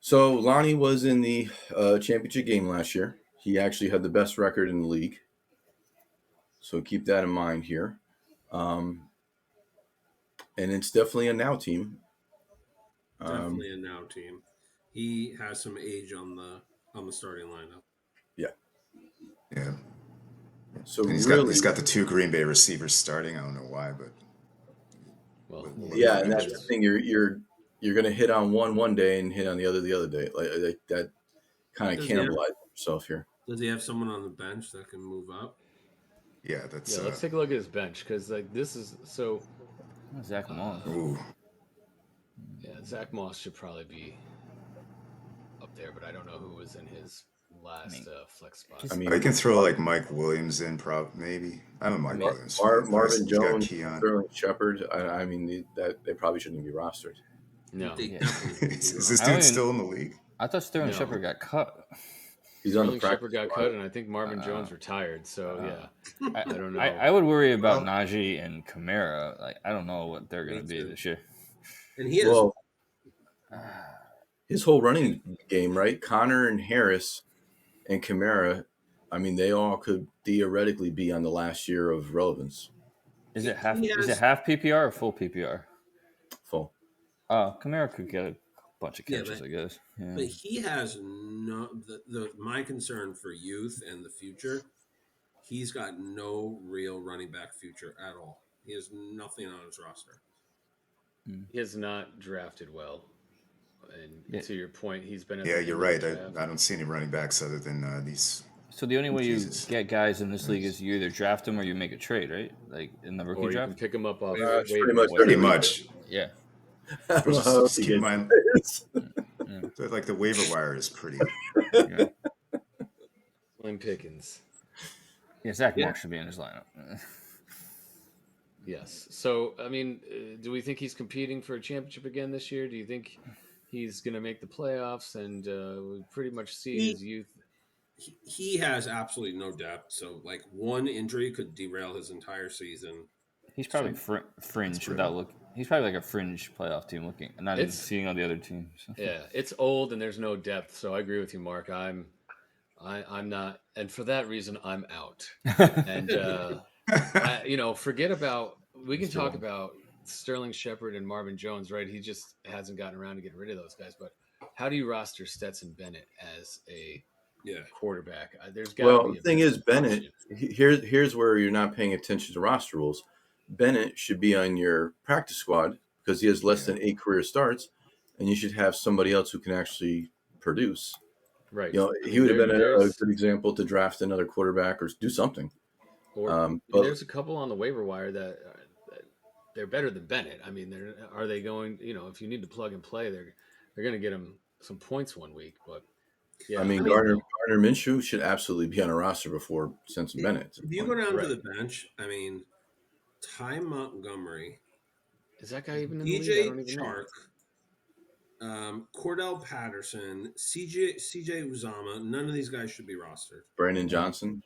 Speaker 3: So Lonnie was in the championship game last year. He actually had the best record in the league. So keep that in mind here. And it's definitely a now team.
Speaker 4: Definitely a now team. He has some age on the starting lineup.
Speaker 3: Yeah.
Speaker 2: Yeah.
Speaker 3: So
Speaker 2: And he's got the 2 Green Bay receivers starting. I don't know why, but
Speaker 1: Well,
Speaker 3: yeah, and that's the thing. You're going to hit on one day and hit on the other day. Like that kind of cannibalizes yourself here.
Speaker 4: Does he have someone on the bench that can move up?
Speaker 2: yeah, that's
Speaker 1: let's take a look at his bench because this is so.
Speaker 5: Zach Moss.
Speaker 2: ooh.
Speaker 1: Yeah, Zach Moss should probably be up there, but I don't know who was in his last flex spot.
Speaker 3: I mean,
Speaker 2: I can throw like Mike Williams in, maybe. I'm a Mike Williams fan.
Speaker 3: Marvin
Speaker 2: He's got
Speaker 3: Jones,
Speaker 2: Keon.
Speaker 3: Sterling Shepard. I mean, they probably shouldn't be rostered.
Speaker 1: No,
Speaker 4: They
Speaker 5: Yeah.
Speaker 4: definitely
Speaker 2: Is
Speaker 4: can
Speaker 2: this
Speaker 5: I don't
Speaker 2: dude
Speaker 5: even-
Speaker 2: still in the league?
Speaker 5: I thought Sterling
Speaker 1: No.
Speaker 5: Shepard got cut.
Speaker 3: He's on the
Speaker 1: Sterling
Speaker 3: practice
Speaker 1: Shepard got
Speaker 3: squad.
Speaker 1: cut, and I think Marvin Jones retired. So yeah, I don't know.
Speaker 5: I would worry about Najee and Kamara. Like I don't know what they're going to be
Speaker 4: too.
Speaker 5: this year.
Speaker 4: And he has
Speaker 3: Well, his whole running game, right? Connor and Harris and Kamara, I mean, they all could theoretically be on the last year of relevance.
Speaker 5: Is it half?
Speaker 4: He
Speaker 5: Is it
Speaker 4: has-
Speaker 5: half PPR or full PPR?
Speaker 3: Full.
Speaker 5: Kamara could get a bunch of
Speaker 4: Yeah,
Speaker 5: catches, I guess. Yeah.
Speaker 4: but he has no my concern for youth and the future. He's got no real running back future at all. He has nothing on his roster.
Speaker 1: He has not drafted well, and
Speaker 5: Yeah.
Speaker 1: to your point, he's been. At
Speaker 2: Yeah,
Speaker 1: the
Speaker 2: you're
Speaker 1: end of
Speaker 2: right.
Speaker 1: the draft.
Speaker 2: I don't see any running backs other than these.
Speaker 5: So the only way
Speaker 2: Jesus.
Speaker 5: you get guys in this league is you either draft them or you make a trade, right? Like in the rookie
Speaker 1: Or you
Speaker 5: draft.
Speaker 1: can pick him up off.
Speaker 3: It's
Speaker 1: waivers.
Speaker 3: pretty much
Speaker 2: Pretty much.
Speaker 5: Yeah.
Speaker 3: I don't know
Speaker 2: Just,
Speaker 3: how else
Speaker 2: just
Speaker 3: you
Speaker 2: keep in
Speaker 3: get
Speaker 2: mind,
Speaker 3: this.
Speaker 2: like the waiver wire is pretty.
Speaker 5: Yeah.
Speaker 1: Slim Pickens.
Speaker 5: Yeah, Zach
Speaker 4: Yeah.
Speaker 5: Moss should be in his lineup.
Speaker 1: Yes. So, I mean, do we think he's competing for a championship again this year? Do you think he's going to make the playoffs? And we pretty much see his youth.
Speaker 4: He has absolutely no depth. So, like, one injury could derail his entire season.
Speaker 5: He's probably fringe without look. He's probably like a fringe playoff team looking, and not even
Speaker 1: It's-
Speaker 5: seeing all the other teams.
Speaker 1: Yeah, it's old and there's no depth. So I agree with you, Mark. I'm not, and for that reason, I'm out. And forget about. We can talk about Sterling Shepard and Marvin Jones, right? He just hasn't gotten around to getting rid of those guys. But how do you roster Stetson Bennett as a quarterback? There's got to
Speaker 3: Well,
Speaker 1: be.
Speaker 3: the thing is, Bennett. Here's where you're not paying attention to roster rules. Bennett should be on your practice squad because he has less than 8 career starts, and you should have somebody else who can actually produce.
Speaker 1: Right.
Speaker 3: You know, he would have been a good example to draft another quarterback or do something.
Speaker 1: Or there's a couple on the waiver wire that they're better than Bennett. I mean, are they going? If you need to plug and play, they're going to get him some points one week. But yeah,
Speaker 3: I mean, Gardner Minshew should absolutely be on a roster before Stetson Bennett.
Speaker 4: If you go down to the bench, I mean, Ty Montgomery,
Speaker 1: is that guy even in the league? I don't even
Speaker 4: Chark, Cordell Patterson, CJ Uzama. None of these guys should be rostered.
Speaker 3: Brandon Johnson.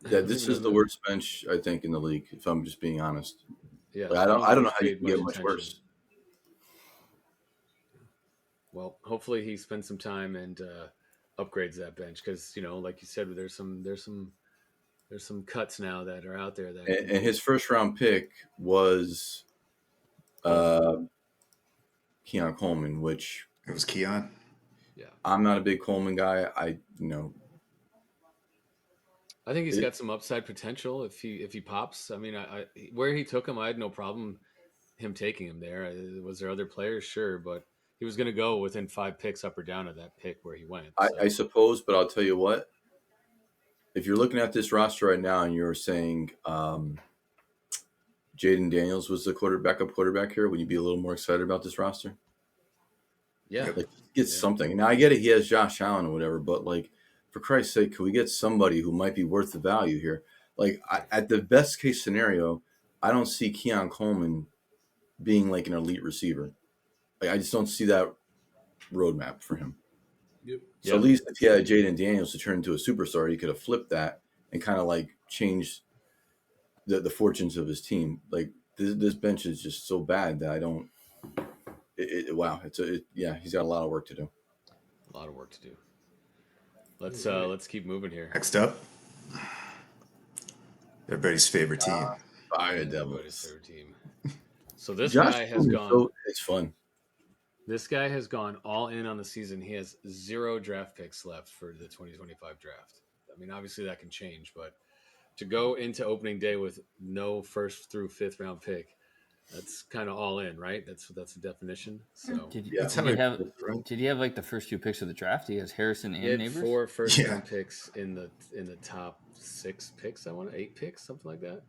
Speaker 3: This is the worst bench I think in the league. If I'm just being honest. Yeah, I don't know how you can get much worse.
Speaker 1: Well, hopefully he spends some time and upgrades that bench because like you said, there's some cuts now that are out there that.
Speaker 3: And his first round pick was Keon Coleman, which
Speaker 2: it was Keon.
Speaker 1: Yeah,
Speaker 3: I'm not a big Coleman guy. I
Speaker 1: think he's got some upside potential if he pops. I mean, where he took him, I had no problem him taking him there. Was there other players? Sure, but he was going to go within 5 picks up or down of that pick where he went. So.
Speaker 3: I suppose, but I'll tell you what. If you're looking at this roster right now and you're saying Jaden Daniels was the backup quarterback here, would you be a little more excited about this roster?
Speaker 1: Yeah.
Speaker 3: Get something. Now, I get it. He has Josh Allen or whatever, but, for Christ's sake, can we get somebody who might be worth the value here? At the best case scenario, I don't see Keon Coleman being an elite receiver. I just don't see that roadmap for him.
Speaker 4: Yep.
Speaker 3: So at least if he had Jaden Daniels to turn into a superstar, he could have flipped that and kind of changed the fortunes of his team. This bench is just so bad that I don't. Wow, he's got a lot of work to do.
Speaker 1: A lot of work to do. Let's keep moving here.
Speaker 2: Next up, everybody's favorite team.
Speaker 3: Fire Devils.
Speaker 1: Everybody's favorite team. So this guy has gone.
Speaker 3: It's fun.
Speaker 1: This guy has gone all in on the season. He has 0 draft picks left for the 2025 draft. I mean, obviously that can change, but to go into opening day with no 1st through 5th round pick, that's kind of all in, right? That's the definition. So
Speaker 5: did he have the first 2 picks of the draft? He has Harrison and Neighbors.
Speaker 1: 4 first-round picks in the top 6 picks. 8 picks, something like that.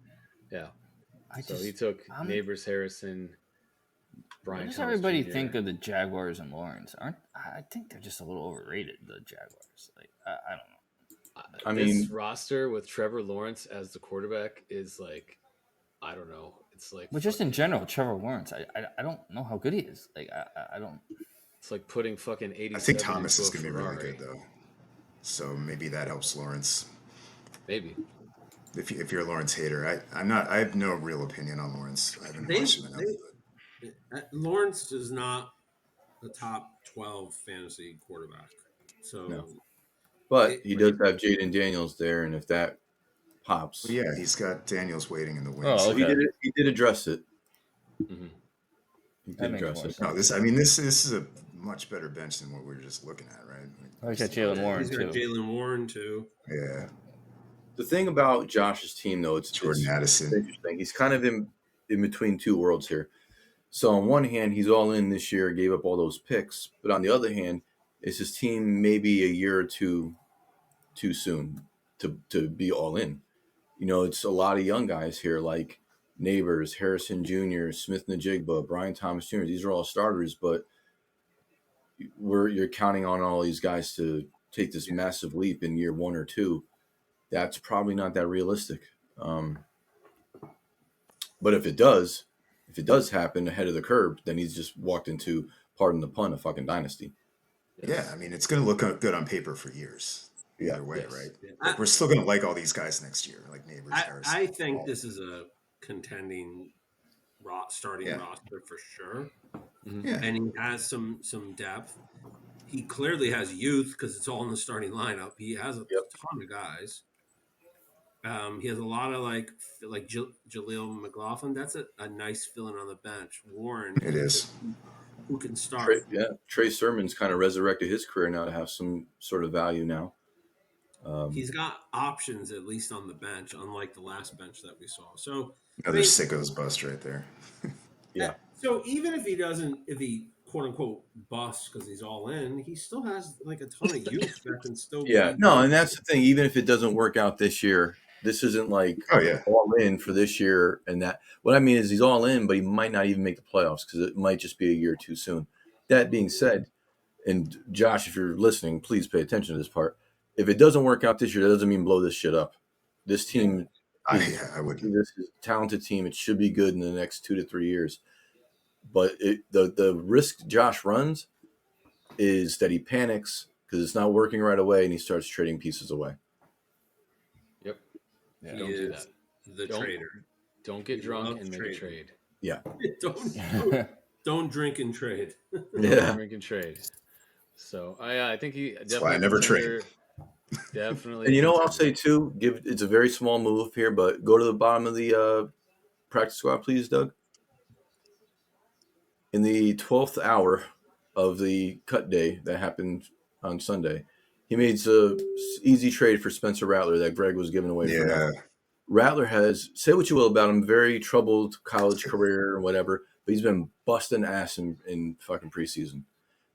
Speaker 1: Yeah. He took Neighbors, Harrison.
Speaker 5: What does everybody think of the Jaguars and Lawrence? I think they're just a little overrated, the Jaguars. I don't know.
Speaker 1: This roster with Trevor Lawrence as the quarterback is I don't know. It's
Speaker 5: well, just in general, Trevor Lawrence. I don't know how good he is. I don't.
Speaker 1: It's like putting fucking 80.
Speaker 2: I think Thomas is going to be really good though, so maybe that helps Lawrence.
Speaker 1: Maybe.
Speaker 2: If you're a Lawrence hater, I'm not. I have no real opinion on Lawrence. I haven't watched him enough.
Speaker 4: Lawrence is not a top 12 fantasy quarterback. So,
Speaker 3: no. But he does have Jaden Daniels there, and if that pops,
Speaker 2: well, yeah, he's got Daniels waiting in the wings.
Speaker 3: Oh, okay. He did address it.
Speaker 1: Mm-hmm.
Speaker 3: He did address it.
Speaker 2: No, this is a much better bench than what we were just looking at, right?
Speaker 5: He's got Jalen Warren
Speaker 4: too. He's got Jalen Warren too.
Speaker 2: Yeah.
Speaker 3: The thing about Josh's team, though, it's
Speaker 2: Jordan Addison.
Speaker 3: Interesting. He's kind of in between 2 worlds here. So on one hand, he's all in this year, gave up all those picks. But on the other hand, is his team maybe a year or two too soon to be all in? It's a lot of young guys here like Neighbors, Harrison Jr., Smith-Njigba, Brian Thomas Jr. These are all starters, but you're counting on all these guys to take this massive leap in year 1 or 2. That's probably not that realistic. But if it does happen ahead of the curve, then he's just walked into, pardon the pun, a fucking dynasty.
Speaker 2: Yeah, I mean, it's going to look good on paper for years. either way,
Speaker 1: Yes.
Speaker 2: right?
Speaker 4: Yeah.
Speaker 2: Like we're still gonna like all these guys next year, like Neighbors, Harris.
Speaker 4: I think
Speaker 2: all.
Speaker 4: this is a contending starting
Speaker 2: Yeah.
Speaker 4: roster for sure,
Speaker 2: Yeah,
Speaker 4: and he has some depth. He clearly has youth because it's all in the starting lineup. He has a ton of guys. He has a lot of like Jaleel McLaughlin. That's a nice fill in on the bench. Warren,
Speaker 2: it is.
Speaker 4: who can start.
Speaker 3: Trey Sermon's kind of resurrected his career now to have some sort of value now.
Speaker 4: He's got options at least on the bench, unlike the last bench that we saw. So
Speaker 2: Another sicko's bust right there.
Speaker 3: Yeah.
Speaker 4: So even if he quote unquote busts because he's all in, he still has like a ton of youth that can still
Speaker 3: Yeah,
Speaker 4: be
Speaker 3: no,
Speaker 4: good.
Speaker 3: and that's the thing. Even if it doesn't work out this year, this isn't like
Speaker 2: Oh yeah,
Speaker 3: all in for this year and that. What I mean is he's all in, but he might not even make the playoffs because it might just be a year too soon. That being said, and Josh, if you're listening, please pay attention to this part. If it doesn't work out this year, that doesn't mean blow this shit up. This team,
Speaker 2: I would.
Speaker 3: this is a talented team. It should be good in the next 2 to 3 years. But the risk Josh runs is that he panics because it's not working right away and he starts trading pieces away.
Speaker 1: Yep.
Speaker 4: He
Speaker 1: Don't do
Speaker 4: is
Speaker 1: that.
Speaker 4: the trader.
Speaker 1: Don't get
Speaker 4: He
Speaker 1: drunk
Speaker 4: loves
Speaker 1: and make
Speaker 4: trading.
Speaker 1: a trade.
Speaker 3: Yeah.
Speaker 4: Don't drink and trade.
Speaker 3: Yeah.
Speaker 1: Drink and trade. So I think he
Speaker 2: That's
Speaker 1: definitely
Speaker 2: why I never
Speaker 1: contender, definitely.
Speaker 3: And
Speaker 1: a
Speaker 3: I'll
Speaker 1: contender.
Speaker 3: say too, it's a very small move here, but go to the bottom of the practice squad, please, Doug. In the 12th hour of the cut day that happened on Sunday, he made an easy trade for Spencer Rattler that Greg was giving away for nothing. Rattler has, say what you will about him, very troubled college career or whatever, but he's been busting ass in fucking preseason.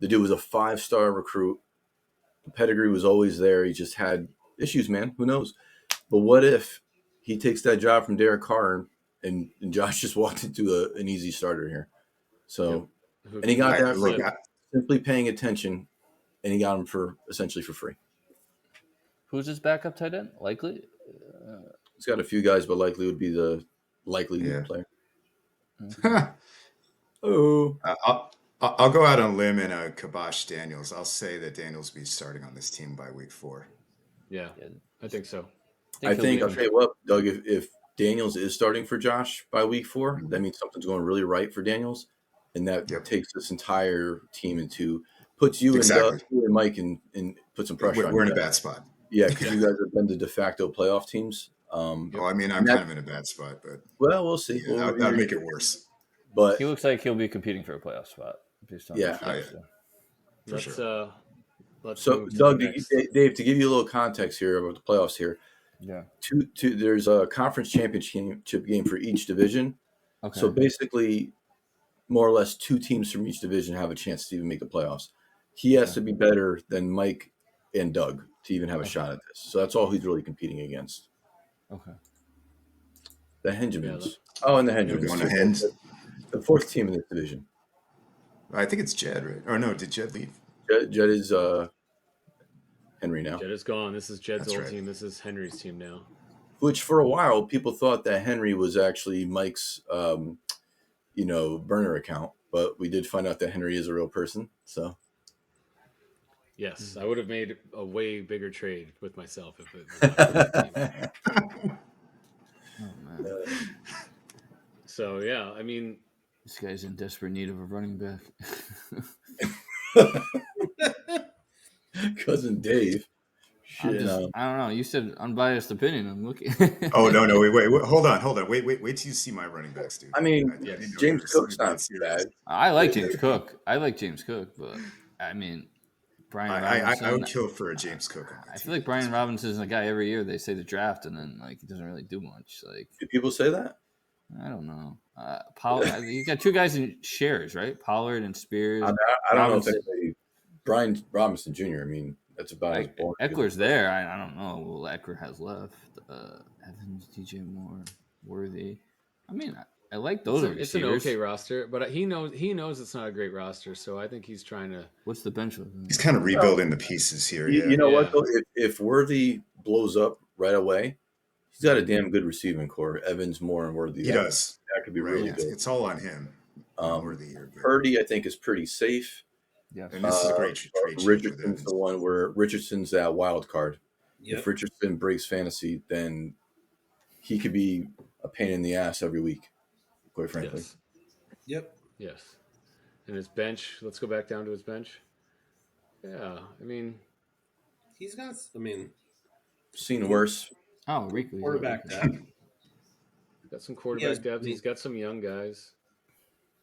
Speaker 3: The dude was a 5-star recruit. The pedigree was always there. He just had issues, man. Who knows? But what if he takes that job from Derek Carr and Josh just walked into an easy starter here? So, and he got that for simply paying attention, and he got him essentially for free.
Speaker 5: Who's his backup tight end? Likely?
Speaker 3: He's got a few guys, but likely would be the likely player.
Speaker 2: Oh, I'll go out on a limb and kibosh Daniels. I'll say that Daniels will be starting on this team by week 4.
Speaker 1: Yeah, I think so.
Speaker 3: I think I'll tell you what, Doug. If Daniels is starting for Josh by week 4, that means something's going really right for Daniels, and that takes this entire team puts you and Doug and Mike and put some pressure on.
Speaker 2: We're in a bad spot.
Speaker 3: Yeah, because you guys have been the de facto playoff teams.
Speaker 2: I mean, I'm kind of in a bad spot, but
Speaker 3: we'll see.
Speaker 2: Yeah, that'll make it worse.
Speaker 3: But
Speaker 5: he looks like he'll be competing for a playoff spot. Based on
Speaker 3: So, Doug, Dave, to give you a little context here about the playoffs here.
Speaker 5: Yeah.
Speaker 3: There's a conference championship game for each division.
Speaker 5: Okay.
Speaker 3: So basically, more or less 2 teams from each division have a chance to even make the playoffs. He has to be better than Mike and Doug to even have a shot at this. So that's all he's really competing against.
Speaker 5: Okay.
Speaker 3: The Hengemans. And the Hengemans. The 4th team in this division.
Speaker 2: I think it's Jed, right? Or no, did Jed leave?
Speaker 3: Jed is Henry now.
Speaker 1: Jed is gone. This is Jed's old team. This is Henry's team now.
Speaker 3: Which for a while people thought that Henry was actually Mike's, burner account, but we did find out that Henry is a real person. So.
Speaker 1: Yes, I would have made a way bigger trade with myself if it was So yeah, I mean,
Speaker 5: this guy's in desperate need of a running back.
Speaker 3: Cousin Dave.
Speaker 5: I don't know. You said unbiased opinion. I'm looking.
Speaker 2: Oh no! Wait! Hold on! Wait till you see my running backs, dude.
Speaker 3: I mean, James Cook's not bad.
Speaker 5: I like James Cook. But I mean, Brian Robinson.
Speaker 2: I would kill for a James Cook.
Speaker 5: I feel like Brian Robinson is a guy every year they say the draft, and then he doesn't really do much.
Speaker 3: Do people say that?
Speaker 5: I don't know. You got 2 guys in shares, right? Pollard and Spears.
Speaker 3: I don't know if anybody. Brian Robinson Jr. I mean, that's about as boring.
Speaker 5: Eckler's there. I don't know what Eckler has left. Evans, DJ Moore, Worthy. I mean, I like those receivers.
Speaker 1: It's an okay roster, but he knows it's not a great roster, so I think he's trying to.
Speaker 5: What's the bench look?
Speaker 2: He's kind of rebuilding the pieces here.
Speaker 3: You know what though? If Worthy blows up right away, he's got a damn good receiving core. Evans, Moore, and Worthy.
Speaker 2: He does.
Speaker 3: That could be really good.
Speaker 2: It's all on him. Worthy here.
Speaker 3: Purdy, I think, is pretty safe.
Speaker 5: Yeah,
Speaker 2: and this is a great trade.
Speaker 3: Richardson's the one where Richardson's that wild card. If Richardson breaks fantasy, then he could be a pain in the ass every week, quite frankly.
Speaker 1: Yes.
Speaker 4: Yep.
Speaker 1: Yes. And his bench, let's go back down to his bench. Yeah, I mean,
Speaker 4: he's got. I mean,
Speaker 3: Seen worse.
Speaker 5: Oh, Rico.
Speaker 4: quarterback depth.
Speaker 1: got some quarterback depth.
Speaker 4: I mean,
Speaker 1: He's got some young guys.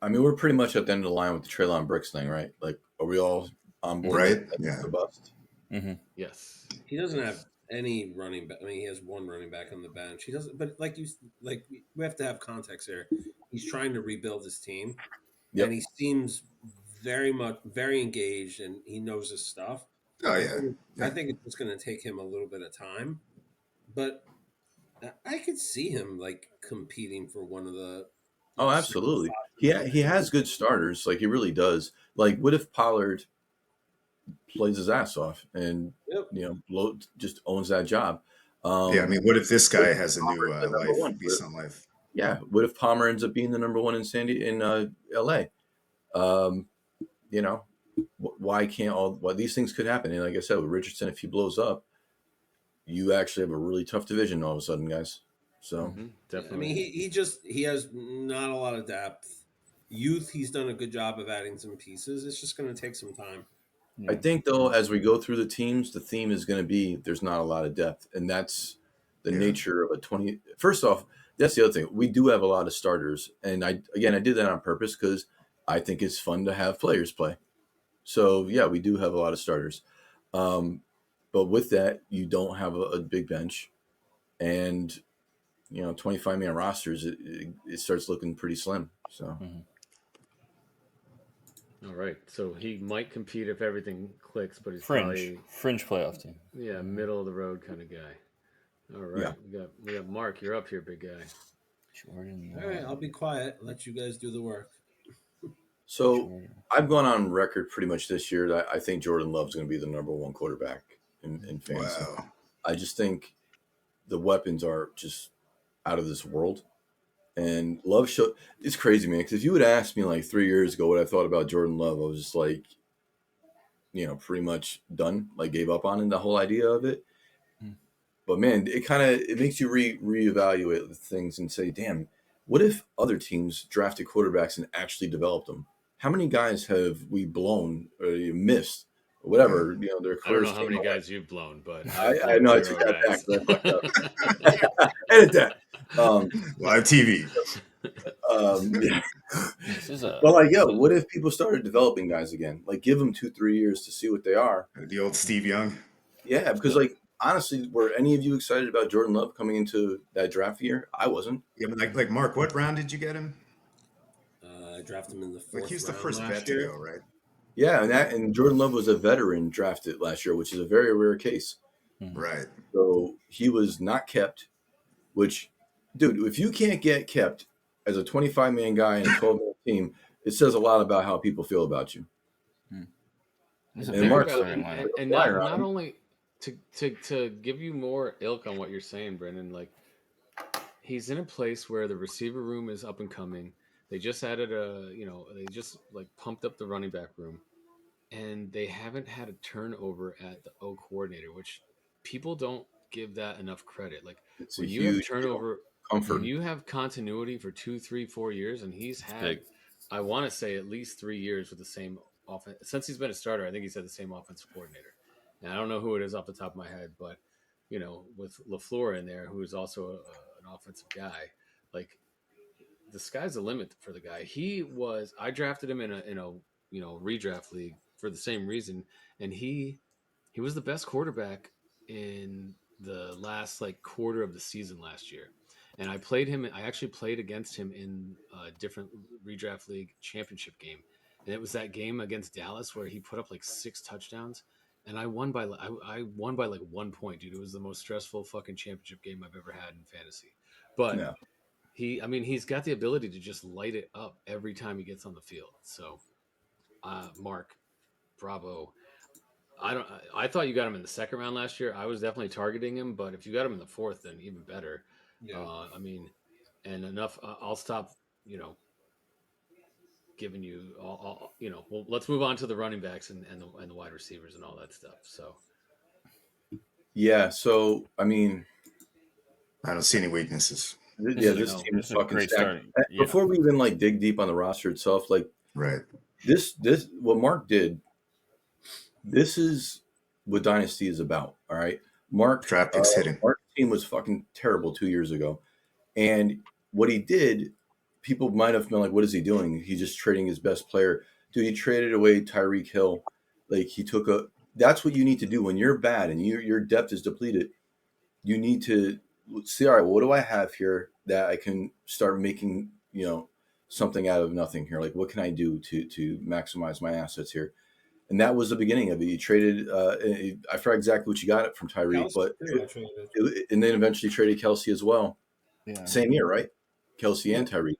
Speaker 3: I mean, we're pretty much at the end of the line with the Treylon Bricks thing, right? Like, are we all on board?
Speaker 2: Right?
Speaker 3: That's
Speaker 2: Yeah.
Speaker 3: the bust.
Speaker 5: Mm-hmm.
Speaker 1: Yes.
Speaker 4: he doesn't have any running back. I mean, he has one running back on the bench. He doesn't. But we have to have context here. He's trying to rebuild his team, and he seems very engaged, and he knows his stuff.
Speaker 2: Oh yeah.
Speaker 4: I think it's just going to take him a little bit of time, but I could see him like competing for one of the.
Speaker 3: Oh, absolutely. He has good starters. Like, he really does. Like, what if Pollard plays his ass off and just owns that job?
Speaker 2: Yeah, I mean, what if this guy has a new
Speaker 3: Palmer's the number one.
Speaker 2: lease on life?
Speaker 3: Yeah. What if Palmer ends up being the number one in L.A.? Why can't these things could happen? And like I said, with Richardson, if he blows up, you actually have a really tough division all of a sudden, guys. So
Speaker 1: definitely.
Speaker 4: I mean, he has not a lot of depth. Youth, he's done a good job of adding some pieces. It's just going to take some time.
Speaker 3: I think, though, as we go through the teams, the theme is going to be there's not a lot of depth, and that's the nature of a 20. First off, that's the other thing. We do have a lot of starters, and I did that on purpose because I think it's fun to have players play. So yeah, we do have a lot of starters, but with that, you don't have a big bench, and 25-man rosters, it starts looking pretty slim. So.
Speaker 1: All right, so he might compete if everything clicks, but he's
Speaker 5: fringe playoff team.
Speaker 1: Yeah, middle of the road kind of guy. All right, we got Mark. You're up here, big guy.
Speaker 5: Jordan.
Speaker 4: All right, I'll be quiet. Let you guys do the work.
Speaker 3: So I've gone on record pretty much this year that I think Jordan Love's going to be the number one quarterback in fantasy.
Speaker 2: Wow.
Speaker 3: I just think the weapons are just out of this world. And Love it's crazy, man. Because if you would ask me like 3 years ago what I thought about Jordan Love, I was just like, pretty much done. Like, gave up on it, the whole idea of it. But man, it makes you reevaluate things and say, damn, what if other teams drafted quarterbacks and actually developed them? How many guys have we blown or missed? Or whatever, their careers.
Speaker 1: I don't know how many guys you've blown, but
Speaker 3: I know I took that back. But I fucked up. Edit that.
Speaker 2: Live TV.
Speaker 3: What if people started developing guys again? Like, give them 2-3 years to see what they are.
Speaker 2: The old Steve Young.
Speaker 3: Yeah, because honestly, were any of you excited about Jordan Love coming into that draft year? I wasn't.
Speaker 2: Yeah, but like Mark, what round did you get him?
Speaker 4: I drafted him in the fourth.
Speaker 2: Like, he was the
Speaker 4: round
Speaker 2: first vet to go, right?
Speaker 3: Yeah, and Jordan Love was a veteran drafted last year, which is a very rare case.
Speaker 2: Right.
Speaker 3: So he was not kept. Which, dude, if you can't get kept as a 25-man guy in a 12-man team, it says a lot about how people feel about you.
Speaker 1: And Mark, and not only to give you more ilk on what you're saying, Brendan, like, he's in a place where the receiver room is up and coming. They just added they just like pumped up the running back room, and they haven't had a turnover at the O coordinator, which people don't give that enough credit. Like,
Speaker 3: it's
Speaker 1: when you have turnover,
Speaker 3: comfort.
Speaker 1: When you have continuity for 2, 3, 4 years, and he's had, I want to say, at least 3 years with the same offense since he's been a starter. I think he's had the same offensive coordinator. And I don't know who it is off the top of my head, but with LaFleur in there, who is also an offensive guy, like, the sky's the limit for the guy. I drafted him in a redraft league for the same reason, and he was the best quarterback in the last quarter of the season last year. And I actually played against him in a different redraft league championship game. And it was that game against Dallas where he put up 6 touchdowns, and I won by 1 point, dude. It was the most stressful fucking championship game I've ever had in fantasy. But he's got the ability to just light it up every time he gets on the field. So, Mark, bravo. I thought you got him in the second round last year. I was definitely targeting him, but if you got him in the fourth, then even better. Yeah. And enough. I'll stop. Giving you all. Well, let's move on to the running backs and the wide receivers and all that stuff. So.
Speaker 3: Yeah. So I mean,
Speaker 2: I don't see any weaknesses.
Speaker 3: yeah, this
Speaker 5: No,
Speaker 3: team
Speaker 5: this
Speaker 3: is
Speaker 5: is a
Speaker 3: fucking
Speaker 5: great
Speaker 3: stacked.
Speaker 5: starting. Yeah.
Speaker 3: Before we even like dig deep on the roster itself, like
Speaker 2: Right.
Speaker 3: this what Mark did. This is what Dynasty is about. All right,
Speaker 2: Draft picks hitting.
Speaker 3: Mark's team was fucking terrible 2 years ago, and what he did, people might have been like, "What is he doing? He's just trading his best player." Dude, he traded away Tyreek Hill. Like he took a. That's what you need to do when you're bad and your depth is depleted. You need to see, all right, what do I have here that I can start making, something out of nothing here? Like, what can I do to maximize my assets here? And that was the beginning of it. You traded, I forgot exactly what you got it from Tyreek,
Speaker 4: Kelsey,
Speaker 3: but
Speaker 4: too, I traded.
Speaker 3: and then eventually traded Kelsey as well.
Speaker 5: Yeah.
Speaker 3: Same year, right? Kelsey and Tyreek.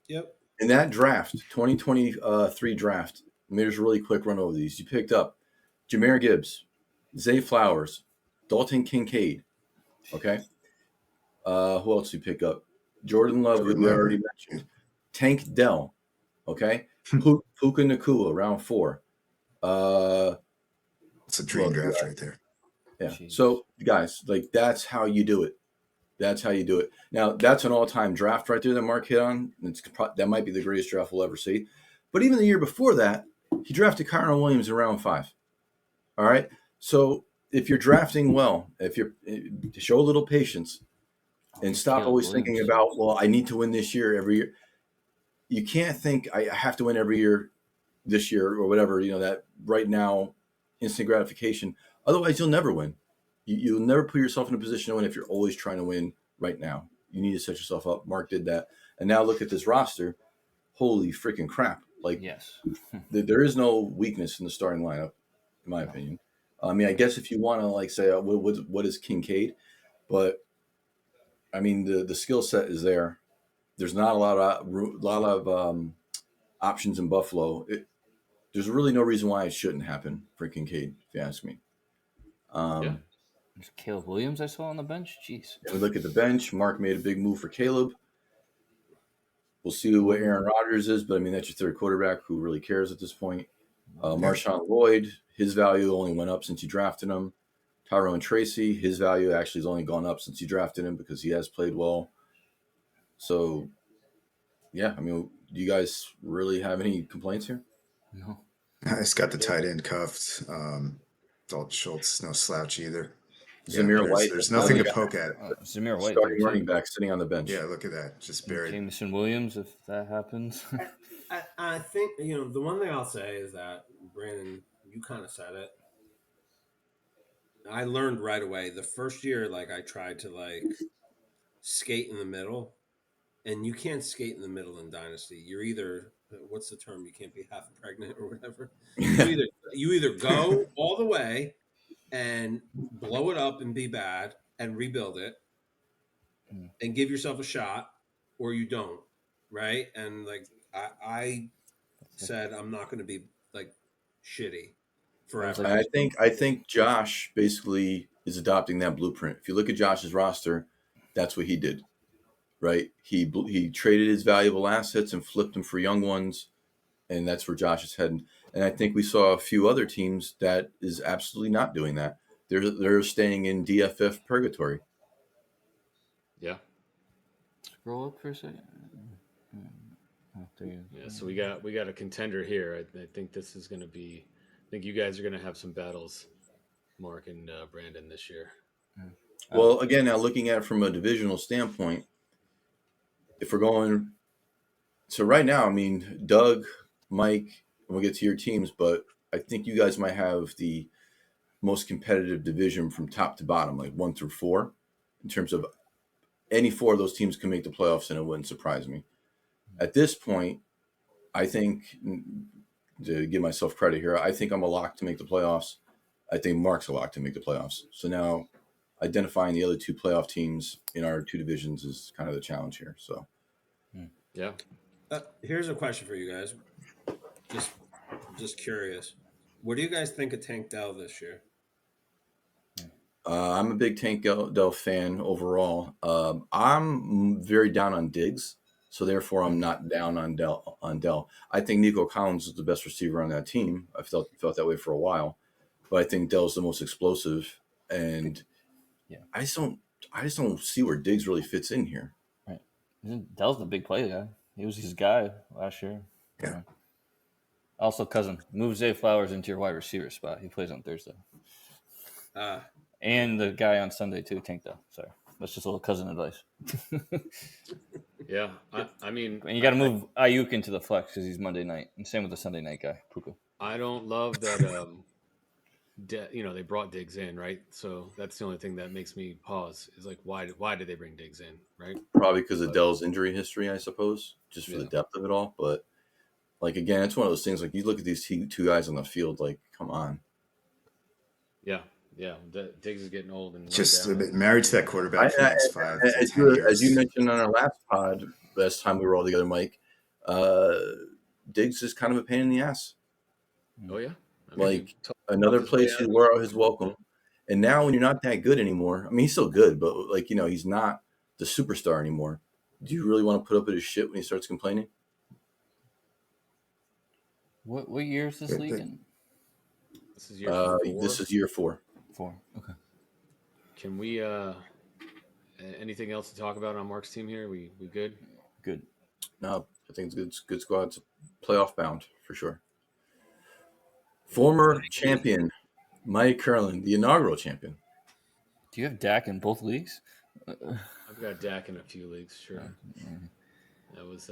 Speaker 4: Yep.
Speaker 3: In that draft, 2023 draft, let me just really quick run over these. You picked up Jahmyr Gibbs, Zay Flowers, Dalton Kincaid. Okay. Who else did you pick up? Jordan Love, who
Speaker 2: Jordan
Speaker 3: we
Speaker 2: Love.
Speaker 3: already mentioned. Tank Dell. Okay. Puka Nakua, round 4.
Speaker 2: It's a dream draft right there.
Speaker 3: Yeah.
Speaker 5: Jeez.
Speaker 3: So, guys, like that's how you do it. That's how you do it. Now, that's an all-time draft right there that Mark hit on. That might be the greatest draft we'll ever see. But even the year before that, he drafted Kyron Williams in round 5. All right. So if you're drafting well, if you're to show a little patience and stop
Speaker 5: Caleb
Speaker 3: always
Speaker 5: Williams.
Speaker 3: thinking about, well, I need to win this year every year. You can't think I have to win every year this year or whatever, that right now instant gratification. Otherwise, you'll never win. You'll never put yourself in a position to win if you're always trying to win right now. You need to set yourself up. Mark did that. And now look at this roster. Holy freaking crap. Like,
Speaker 5: Yes.
Speaker 3: there is no weakness in the starting lineup, in my opinion. I mean, I guess if you want to like say, what is Kincaid? But I mean, the skill set is there. There's not a lot of options in Buffalo. There's really no reason why it shouldn't happen for Kincaid, if you ask me.
Speaker 1: Yeah.
Speaker 5: There's Caleb Williams I saw on the bench. Jeez.
Speaker 3: And we look at the bench. Mark made a big move for Caleb. We'll see what Aaron Rodgers is, but I mean, that's your third quarterback. Who really cares at this point? Marshawn Lloyd, his value only went up since you drafted him. Tyrone Tracy, his value actually has only gone up since you drafted him because he has played well. So, yeah, I mean, do you guys really have any complaints here?
Speaker 5: No.
Speaker 2: It's got the tight end cuffed. Dalton Schultz, no slouch either.
Speaker 3: Zamir White.
Speaker 2: There's nothing to poke at.
Speaker 5: Zamir White.
Speaker 3: Starting running back sitting on the bench.
Speaker 2: Yeah, look at that. Just buried.
Speaker 5: Jameson Williams, if that happens.
Speaker 4: I think, the one thing I'll say is that, Brandon, you kind of said it. I learned right away. The first year, like, I tried to, skate in the middle. And you can't skate in the middle in Dynasty. You're either, what's the term? You can't be half pregnant or whatever. You either go all the way and blow it up and be bad and rebuild it and give yourself a shot, or you don't, right? And I said I'm not going to be shitty forever.
Speaker 3: I think Josh basically is adopting that blueprint. If you look at Josh's roster, that's what he did, right? He traded his valuable assets and flipped them for young ones, and that's where Josh is heading. And I think we saw a few other teams that is absolutely not doing that. They're staying in DFF purgatory.
Speaker 1: Yeah.
Speaker 5: Scroll up for a second.
Speaker 1: Yeah. So we got a contender here. I think this is going to be. I think you guys are going to have some battles, Mark and Brandon, this year.
Speaker 3: Well, again, now looking at it from a divisional standpoint, if we're going, so right now, I mean, Doug, Mike, and we'll get to your teams, but I think you guys might have the most competitive division from top to bottom, like 1 through 4, in terms of any 4 of those teams can make the playoffs, and it wouldn't surprise me. At this point, I think, to give myself credit here, I think I'm a lock to make the playoffs. I think Mark's a lock to make the playoffs. So now identifying the other 2 playoff teams in our 2 divisions is kind of the challenge here. So,
Speaker 1: yeah.
Speaker 4: Here's a question for you guys. Just curious. What do you guys think of Tank Dell this year?
Speaker 3: I'm a big Tank Dell fan overall. I'm very down on Diggs, so therefore I'm not down on Dell. I think Nico Collins is the best receiver on that team. I felt that way for a while, but I think Dell's the most explosive, and I just don't see where Diggs really fits in here.
Speaker 5: Right. Dell's the big play guy. He was his guy last year.
Speaker 2: Yeah.
Speaker 5: Also, cousin, move Zay Flowers into your wide receiver spot. He plays on Thursday. And the guy on Sunday too, Tank though. Sorry. That's just a little cousin advice.
Speaker 1: Yeah. I mean,
Speaker 5: And you got to move Ayuk into the flex because he's Monday night. And same with the Sunday night guy, Puka.
Speaker 1: I don't love that. They brought Diggs in, right? So that's the only thing that makes me pause. Is like, why did they bring Diggs in, right?
Speaker 3: Probably because of Dell's injury history, I suppose, just for the depth of it all. But like again, it's one of those things. Like you look at these two guys on the field, like come on.
Speaker 1: Yeah. Diggs is getting old and
Speaker 2: just married to that quarterback for the next 5 to 10 years.
Speaker 3: As you mentioned on our last pod, last time we were all together, Mike, Diggs is kind of a pain in the ass.
Speaker 1: Oh yeah,
Speaker 3: another place he'd wear out his welcome. And now when you're not that good anymore, I mean he's still good, but he's not the superstar anymore. Do you really want to put up with his shit when he starts complaining?
Speaker 5: What year is this league in?
Speaker 1: This is year 4.
Speaker 3: This is year 4.
Speaker 5: 4. Okay.
Speaker 1: Can we anything else to talk about on Marc's team here? We good?
Speaker 5: Good.
Speaker 3: No, I think it's good squad. It's playoff bound for sure. Former champion Mike Curlin, the inaugural champion.
Speaker 5: Do you have Dak in both leagues?
Speaker 1: I've got Dak in a few leagues, sure. That was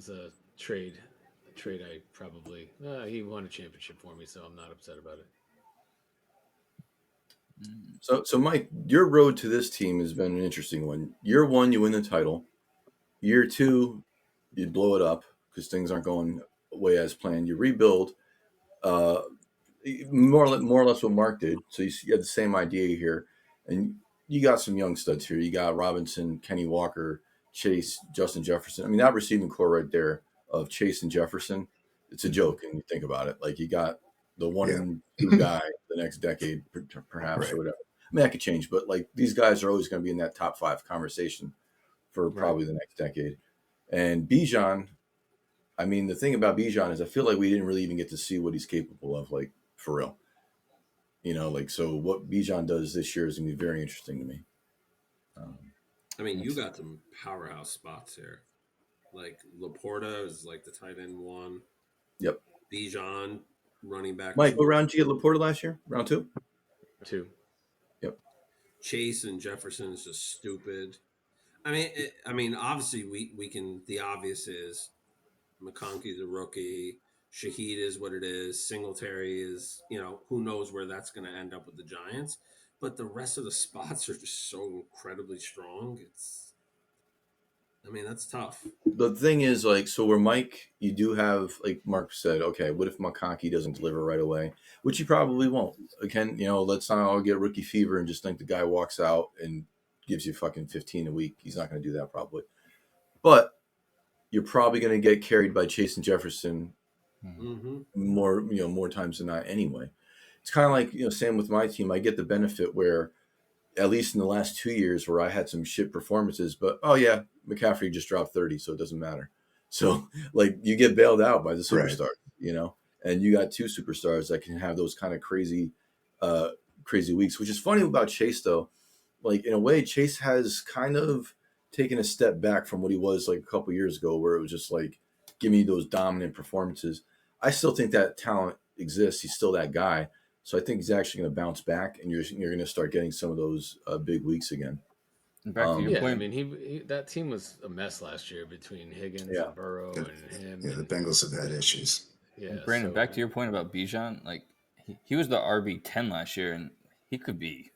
Speaker 1: a trade. I probably he won a championship for me, so I'm not upset about it.
Speaker 3: So Mike, your road to this team has been an interesting one. Year 1, you win the title. Year 2, you blow it up because things aren't going away as planned. You rebuild, more or less what Marc did. So you had the same idea here, and you got some young studs here. You got Robinson, Kenny Walker, Chase, Justin Jefferson. I mean, that receiving core right there of Chase and Jefferson, it's a joke. And you think about it, like you got the 1 and 2 guy the next decade, perhaps, or whatever. I mean, that could change, but like these guys are always going to be in that top 5 conversation for probably the next decade. And Bijan, I mean, the thing about Bijan is I feel like we didn't really even get to see what he's capable of, like for real. So what Bijan does this year is going to be very interesting to me.
Speaker 4: I mean, you got some powerhouse spots here. Like Laporta is like the tight end 1.
Speaker 3: Yep.
Speaker 4: Bijan, running back.
Speaker 3: Mike, what round did you get Laporta last year? Round 2?
Speaker 1: 2.
Speaker 3: Yep.
Speaker 4: Chase and Jefferson is just stupid. I mean, obviously we can. The obvious is McConkey's a rookie. Shaheed is what it is. Singletary is, who knows where that's going to end up with the Giants. But the rest of the spots are just so incredibly strong. That's tough.
Speaker 3: The thing is, so where Mike, you do have, like Marc said, okay, what if McConkey doesn't deliver right away? Which he probably won't. Again, let's not all get rookie fever and just think the guy walks out and gives you fucking 15 a week. He's not going to do that probably. But you're probably going to get carried by Chase and Jefferson more times than not anyway. It's kind of like, same with my team. I get the benefit where, at least in the last 2 years where I had some shit performances, but McCaffrey just dropped 30, so it doesn't matter. So like you get bailed out by the superstar, and you got 2 superstars that can have those kind of crazy weeks, which is funny about Chase though. Like in a way, Chase has kind of taken a step back from what he was like a couple years ago, where it was just like, give me those dominant performances. I still think that talent exists. He's still that guy. So I think he's actually going to bounce back, and you're going to start getting some of those big weeks again.
Speaker 5: Back to your point.
Speaker 1: I mean, he that team was a mess last year between Higgins and Burrow and him.
Speaker 2: Yeah, the Bengals have had issues.
Speaker 1: Yeah,
Speaker 5: and Brandon, back to your point about Bijan, like he was the RB10 last year, and he could be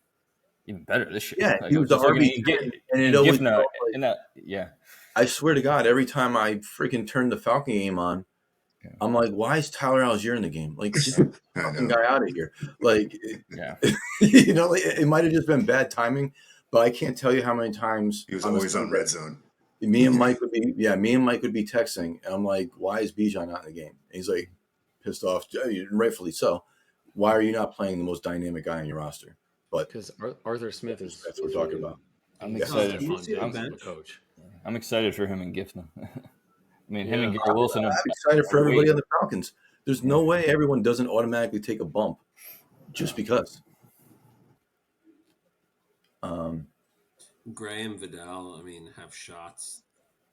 Speaker 5: even better this year.
Speaker 3: Yeah, he was the RB10, and it always I swear to God, every time I freaking turn the Falcon game on, I'm like, why is Tyler Algier in the game? Like, just get the fucking guy out of here. Like, it might have just been bad timing, but I can't tell you how many times
Speaker 2: he was always on red zone.
Speaker 3: Me and Mike would be texting, and I'm like, why is Bijan not in the game? And he's like, pissed off, rightfully so. Why are you not playing the most dynamic guy on your roster? But
Speaker 1: because Arthur Smith is
Speaker 3: that's what we're talking about.
Speaker 5: I'm excited. I'm excited for him and Gifna. I mean, him and Garrett Wilson.
Speaker 3: I'm excited for everybody on the Falcons. There's no way everyone doesn't automatically take a bump just because.
Speaker 4: Gray and Vidal, I mean, have shots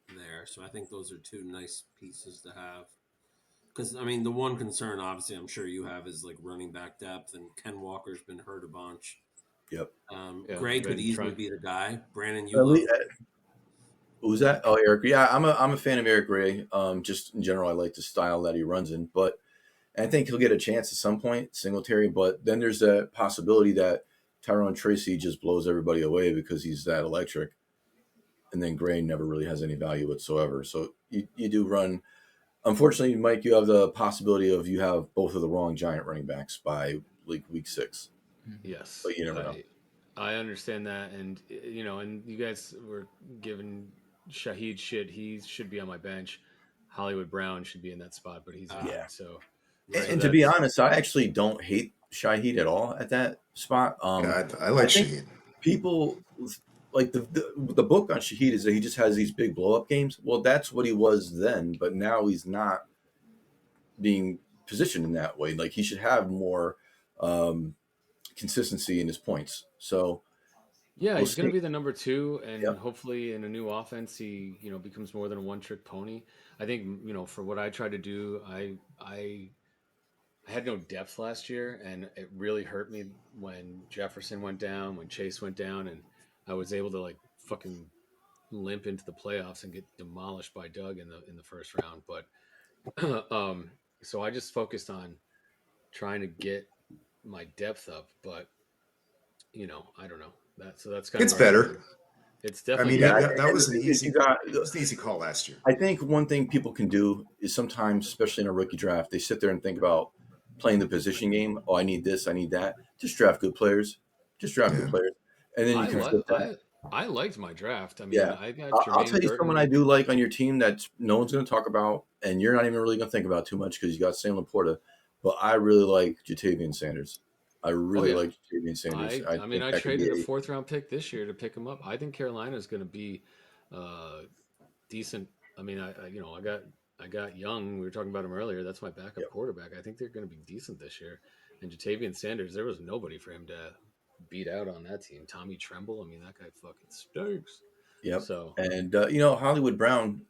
Speaker 4: there. So I think those are two nice pieces to have. Because, I mean, the one concern, obviously, I'm sure you have is like running back depth, and Ken Walker's been hurt a bunch.
Speaker 3: Yep.
Speaker 1: Yeah,
Speaker 4: Gray
Speaker 1: I've
Speaker 4: could
Speaker 1: been
Speaker 4: easily
Speaker 1: trying.
Speaker 4: be the guy. Brandon, you
Speaker 3: At
Speaker 4: love.
Speaker 3: least, who's that? Oh, Eric. Yeah, I'm a fan of Eric Gray. Just in general, I like the style that he runs in. But I think he'll get a chance at some point, Singletary. But then there's a possibility that Tyrone Tracy just blows everybody away because he's that electric. And then Gray never really has any value whatsoever. So you do run. Unfortunately, Mike, you have the possibility of you have both of the wrong giant running backs by like week 6.
Speaker 1: Yes,
Speaker 3: But you never know.
Speaker 1: I understand that, and and you guys were giving Shaheed shit. He should be on my bench. Hollywood Brown should be in that spot, but he's
Speaker 3: Yeah.
Speaker 1: injured. So,
Speaker 4: Right.
Speaker 3: And to be honest, I actually don't hate Shaheed at all at that spot.
Speaker 2: Yeah, I
Speaker 3: I
Speaker 2: like
Speaker 3: think
Speaker 2: Shahid.
Speaker 3: people like the book on Shaheed is that he just has these big blow up games. Well, that's what he was then, but now he's not being positioned in that way. Like he should have more consistency in his points. So
Speaker 1: yeah,
Speaker 3: we'll
Speaker 1: he's going to
Speaker 3: see.
Speaker 1: be the number 2, and
Speaker 3: Yep.
Speaker 1: hopefully in a new offense, he becomes more than a one-trick pony. I think for what I tried to do, I had no depth last year, and it really hurt me when Jefferson went down, when Chase went down, and I was able to like fucking limp into the playoffs and get demolished by Doug in the first round. But so I just focused on trying to get my depth up, but I don't know that. So that's kind of
Speaker 2: It's
Speaker 1: where I'm at.
Speaker 2: better.
Speaker 1: It's
Speaker 2: I
Speaker 1: definitely
Speaker 2: mean,
Speaker 3: Yeah,
Speaker 1: better.
Speaker 2: that
Speaker 3: and the
Speaker 2: was an
Speaker 3: thing is,
Speaker 2: easy,
Speaker 3: you got.
Speaker 2: it was an easy call last year.
Speaker 3: I think one thing people can do is sometimes, especially in a rookie draft, they sit there and think about playing the position game. Oh, I need this, I need that. Just draft good players. Just draft good
Speaker 2: Yeah.
Speaker 3: players, and then you
Speaker 1: I
Speaker 3: can
Speaker 1: like
Speaker 3: flip that.
Speaker 1: I liked my draft. I mean,
Speaker 3: Yeah,
Speaker 1: I got
Speaker 3: I'll
Speaker 1: Jermaine
Speaker 3: tell you someone I
Speaker 1: Burton.
Speaker 3: do like on your team that no one's going to talk about, and you're not even really going to think about too much because you got Sam Laporta. But I really like Jatavian Sanders. I
Speaker 1: Oh
Speaker 3: really
Speaker 1: yeah,
Speaker 3: like Jatavian Sanders. I
Speaker 1: I mean,
Speaker 3: think
Speaker 1: I
Speaker 3: that could be
Speaker 1: traded a
Speaker 3: a
Speaker 1: fourth-round pick this year to pick him up. I think Carolina is going to be uh, decent. I mean, I got Young. We were talking about him earlier. That's my backup
Speaker 3: yep,
Speaker 1: quarterback. I think they're going to be decent this year. And Jatavian Sanders, there was nobody for him to beat out on that team. Tommy Tremble. I mean, that guy fucking stinks.
Speaker 3: yep.
Speaker 1: So
Speaker 3: And Hollywood Brown.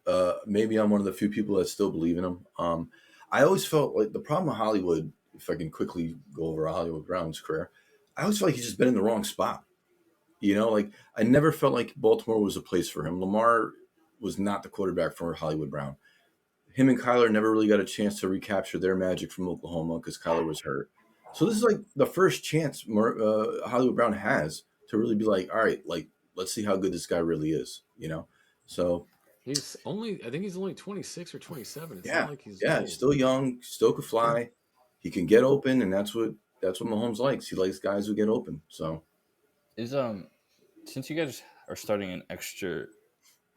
Speaker 3: Maybe I'm one of the few people that still believe in him. I always felt like the problem with Hollywood. If I can quickly go over Hollywood Brown's career, I always felt like he's just been in the wrong spot. Like I never felt like Baltimore was a place for him. Lamar was not the quarterback for Hollywood Brown. Him and Kyler never really got a chance to recapture their magic from Oklahoma because Kyler was hurt. So this is like the first chance Hollywood Brown has to really be like, all right, like let's see how good this guy really is. So
Speaker 1: I think he's only 26 or 27. It's not
Speaker 3: yeah,
Speaker 1: like he's
Speaker 3: yeah, he's
Speaker 1: old.
Speaker 3: still young, still could
Speaker 2: Yeah.
Speaker 3: fly. He can get open, and that's what Mahomes likes. He likes guys who get open. So
Speaker 5: Is since you guys are starting an extra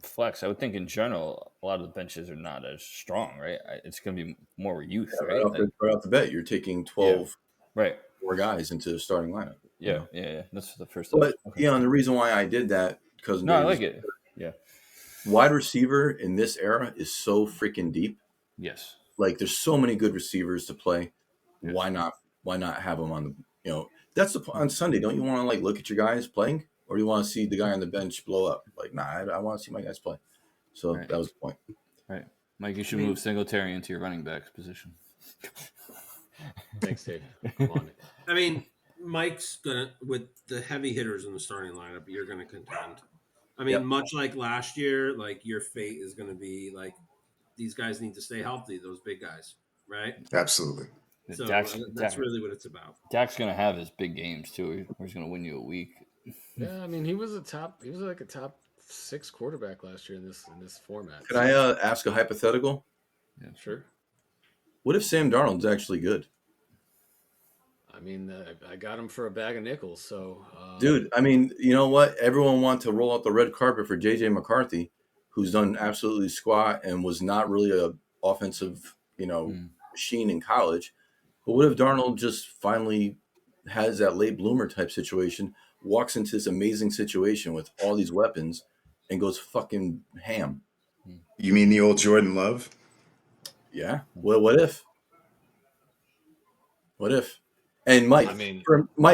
Speaker 5: flex, I would think in general a lot of the benches are not as strong, right? It's going to be more youth,
Speaker 3: yeah,
Speaker 5: right? Like,
Speaker 3: right off the bat, you're taking
Speaker 5: yeah,
Speaker 3: 12
Speaker 5: right.
Speaker 3: more guys into the starting lineup.
Speaker 5: Yeah, yeah. That's the first thought.
Speaker 3: But
Speaker 5: Okay.
Speaker 3: and the reason why I did that, cousin
Speaker 5: No, I
Speaker 3: Dave,
Speaker 5: like
Speaker 3: is
Speaker 5: it. Yeah.
Speaker 3: wide receiver in this era is so freaking deep.
Speaker 5: Yes.
Speaker 3: Like there's so many good receivers to play.
Speaker 5: Yeah.
Speaker 3: Why not? Why not have them on the? That's on Sunday. Don't you want to like look at your guys playing, or do you want to see the guy on the bench blow up? Like, nah, I want to see my guys play. So
Speaker 5: Right.
Speaker 3: that was the point.
Speaker 5: Right. Mike, you should
Speaker 4: I mean-
Speaker 5: move Singletary into your running back position.
Speaker 1: Thanks, Dave. I'm on it.
Speaker 4: I mean, Mike's gonna with the heavy hitters in the starting lineup. You're gonna contend. I mean,
Speaker 3: Yep.
Speaker 4: much like last year, like your fate is gonna be like these guys need to stay healthy. Those big guys, right?
Speaker 2: Absolutely.
Speaker 4: So
Speaker 5: Dak's
Speaker 4: that's really what it's about.
Speaker 5: going to have his big games too. Where he's going to win you a week.
Speaker 1: Yeah, I mean, he was like a top 6 quarterback last year in this format.
Speaker 3: Can I ask a hypothetical?
Speaker 5: Yeah.
Speaker 1: Sure.
Speaker 3: What if Sam Darnold's actually good?
Speaker 1: I mean, I got him for a bag of nickels. So,
Speaker 3: Dude, I mean, you know what? Everyone wants to roll out the red carpet for J.J. McCarthy, who's done absolutely squat and was not really a offensive, machine in college. But what if Darnold just finally has that late bloomer type situation, walks into this amazing situation with all these weapons, and goes fucking ham?
Speaker 2: You mean the old Jordan Love?
Speaker 3: Yeah. Well, what if? What if? And Mike,
Speaker 1: I mean,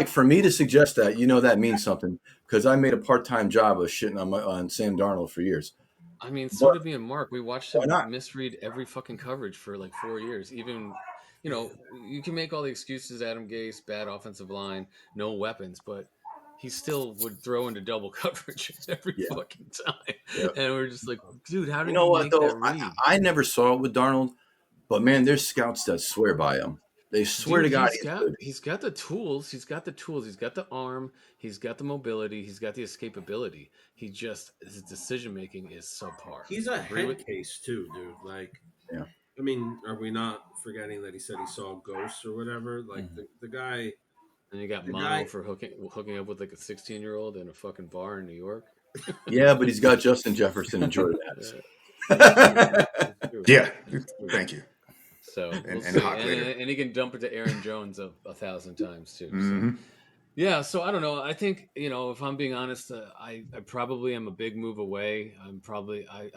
Speaker 3: for me to suggest that, that means something because I made a part-time job of shitting on Sam Darnold for years.
Speaker 1: So
Speaker 3: But
Speaker 1: did me and Mark. We watched
Speaker 3: why
Speaker 1: him
Speaker 3: not?
Speaker 1: misread every fucking coverage for like 4 years. Even, you can make all the excuses, Adam Gase, bad offensive line, no weapons, but he still would throw into double coverage every
Speaker 3: Yeah.
Speaker 1: fucking time.
Speaker 3: Yeah.
Speaker 1: And we're just like, dude, how
Speaker 3: You
Speaker 1: did
Speaker 3: know
Speaker 1: you
Speaker 3: what
Speaker 1: make
Speaker 3: though?
Speaker 1: that read?
Speaker 3: I never saw it with Darnold, but man, there's scouts that swear by him. They swear
Speaker 1: Dude,
Speaker 3: to God he's good.
Speaker 1: he's got the tools. He's got the tools. He's got the arm. He's got the mobility. He's got the escapability. His decision making is subpar.
Speaker 4: He's a
Speaker 1: Agree with
Speaker 4: head case too, dude. Like,
Speaker 3: Yeah.
Speaker 4: I mean, are we not forgetting that he said he saw ghosts or whatever? Like the guy.
Speaker 1: And you got
Speaker 4: The
Speaker 1: Mono
Speaker 4: guy-
Speaker 1: for hooking up with like a 16-year-old in a fucking bar in New York.
Speaker 3: Yeah, but he's got Justin Jefferson and Jordan Adams.
Speaker 2: Yeah, thank you.
Speaker 1: So we'll
Speaker 2: And
Speaker 1: see.
Speaker 2: Hawk later.
Speaker 1: And he can dump it to Aaron Jones 1,000 times too. So.
Speaker 2: Mhm.
Speaker 1: Yeah, so I don't know. I think, if I'm being honest, I probably am a big move away. I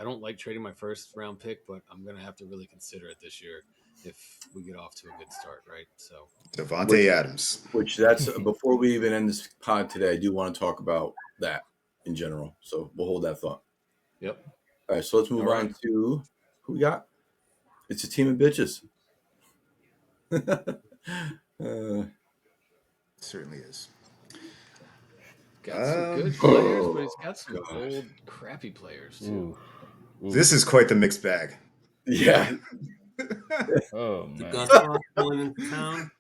Speaker 1: don't like trading my first round pick, but I'm going to have to really consider it this year if we get off to a good start, right? So
Speaker 2: Devontae Adams.
Speaker 3: Which that's before we even end this pod today, I do want to talk about that in general. So we'll hold that thought.
Speaker 1: Yep.
Speaker 3: All right, so let's move on to who we got. It's a team of bitches.
Speaker 2: Certainly is.
Speaker 1: Got some good players, but he's got some old, crappy players too.
Speaker 5: Ooh.
Speaker 2: This is quite the mixed bag.
Speaker 3: Yeah.
Speaker 5: Oh
Speaker 4: The
Speaker 5: man,
Speaker 4: Gus Bus pulling into town.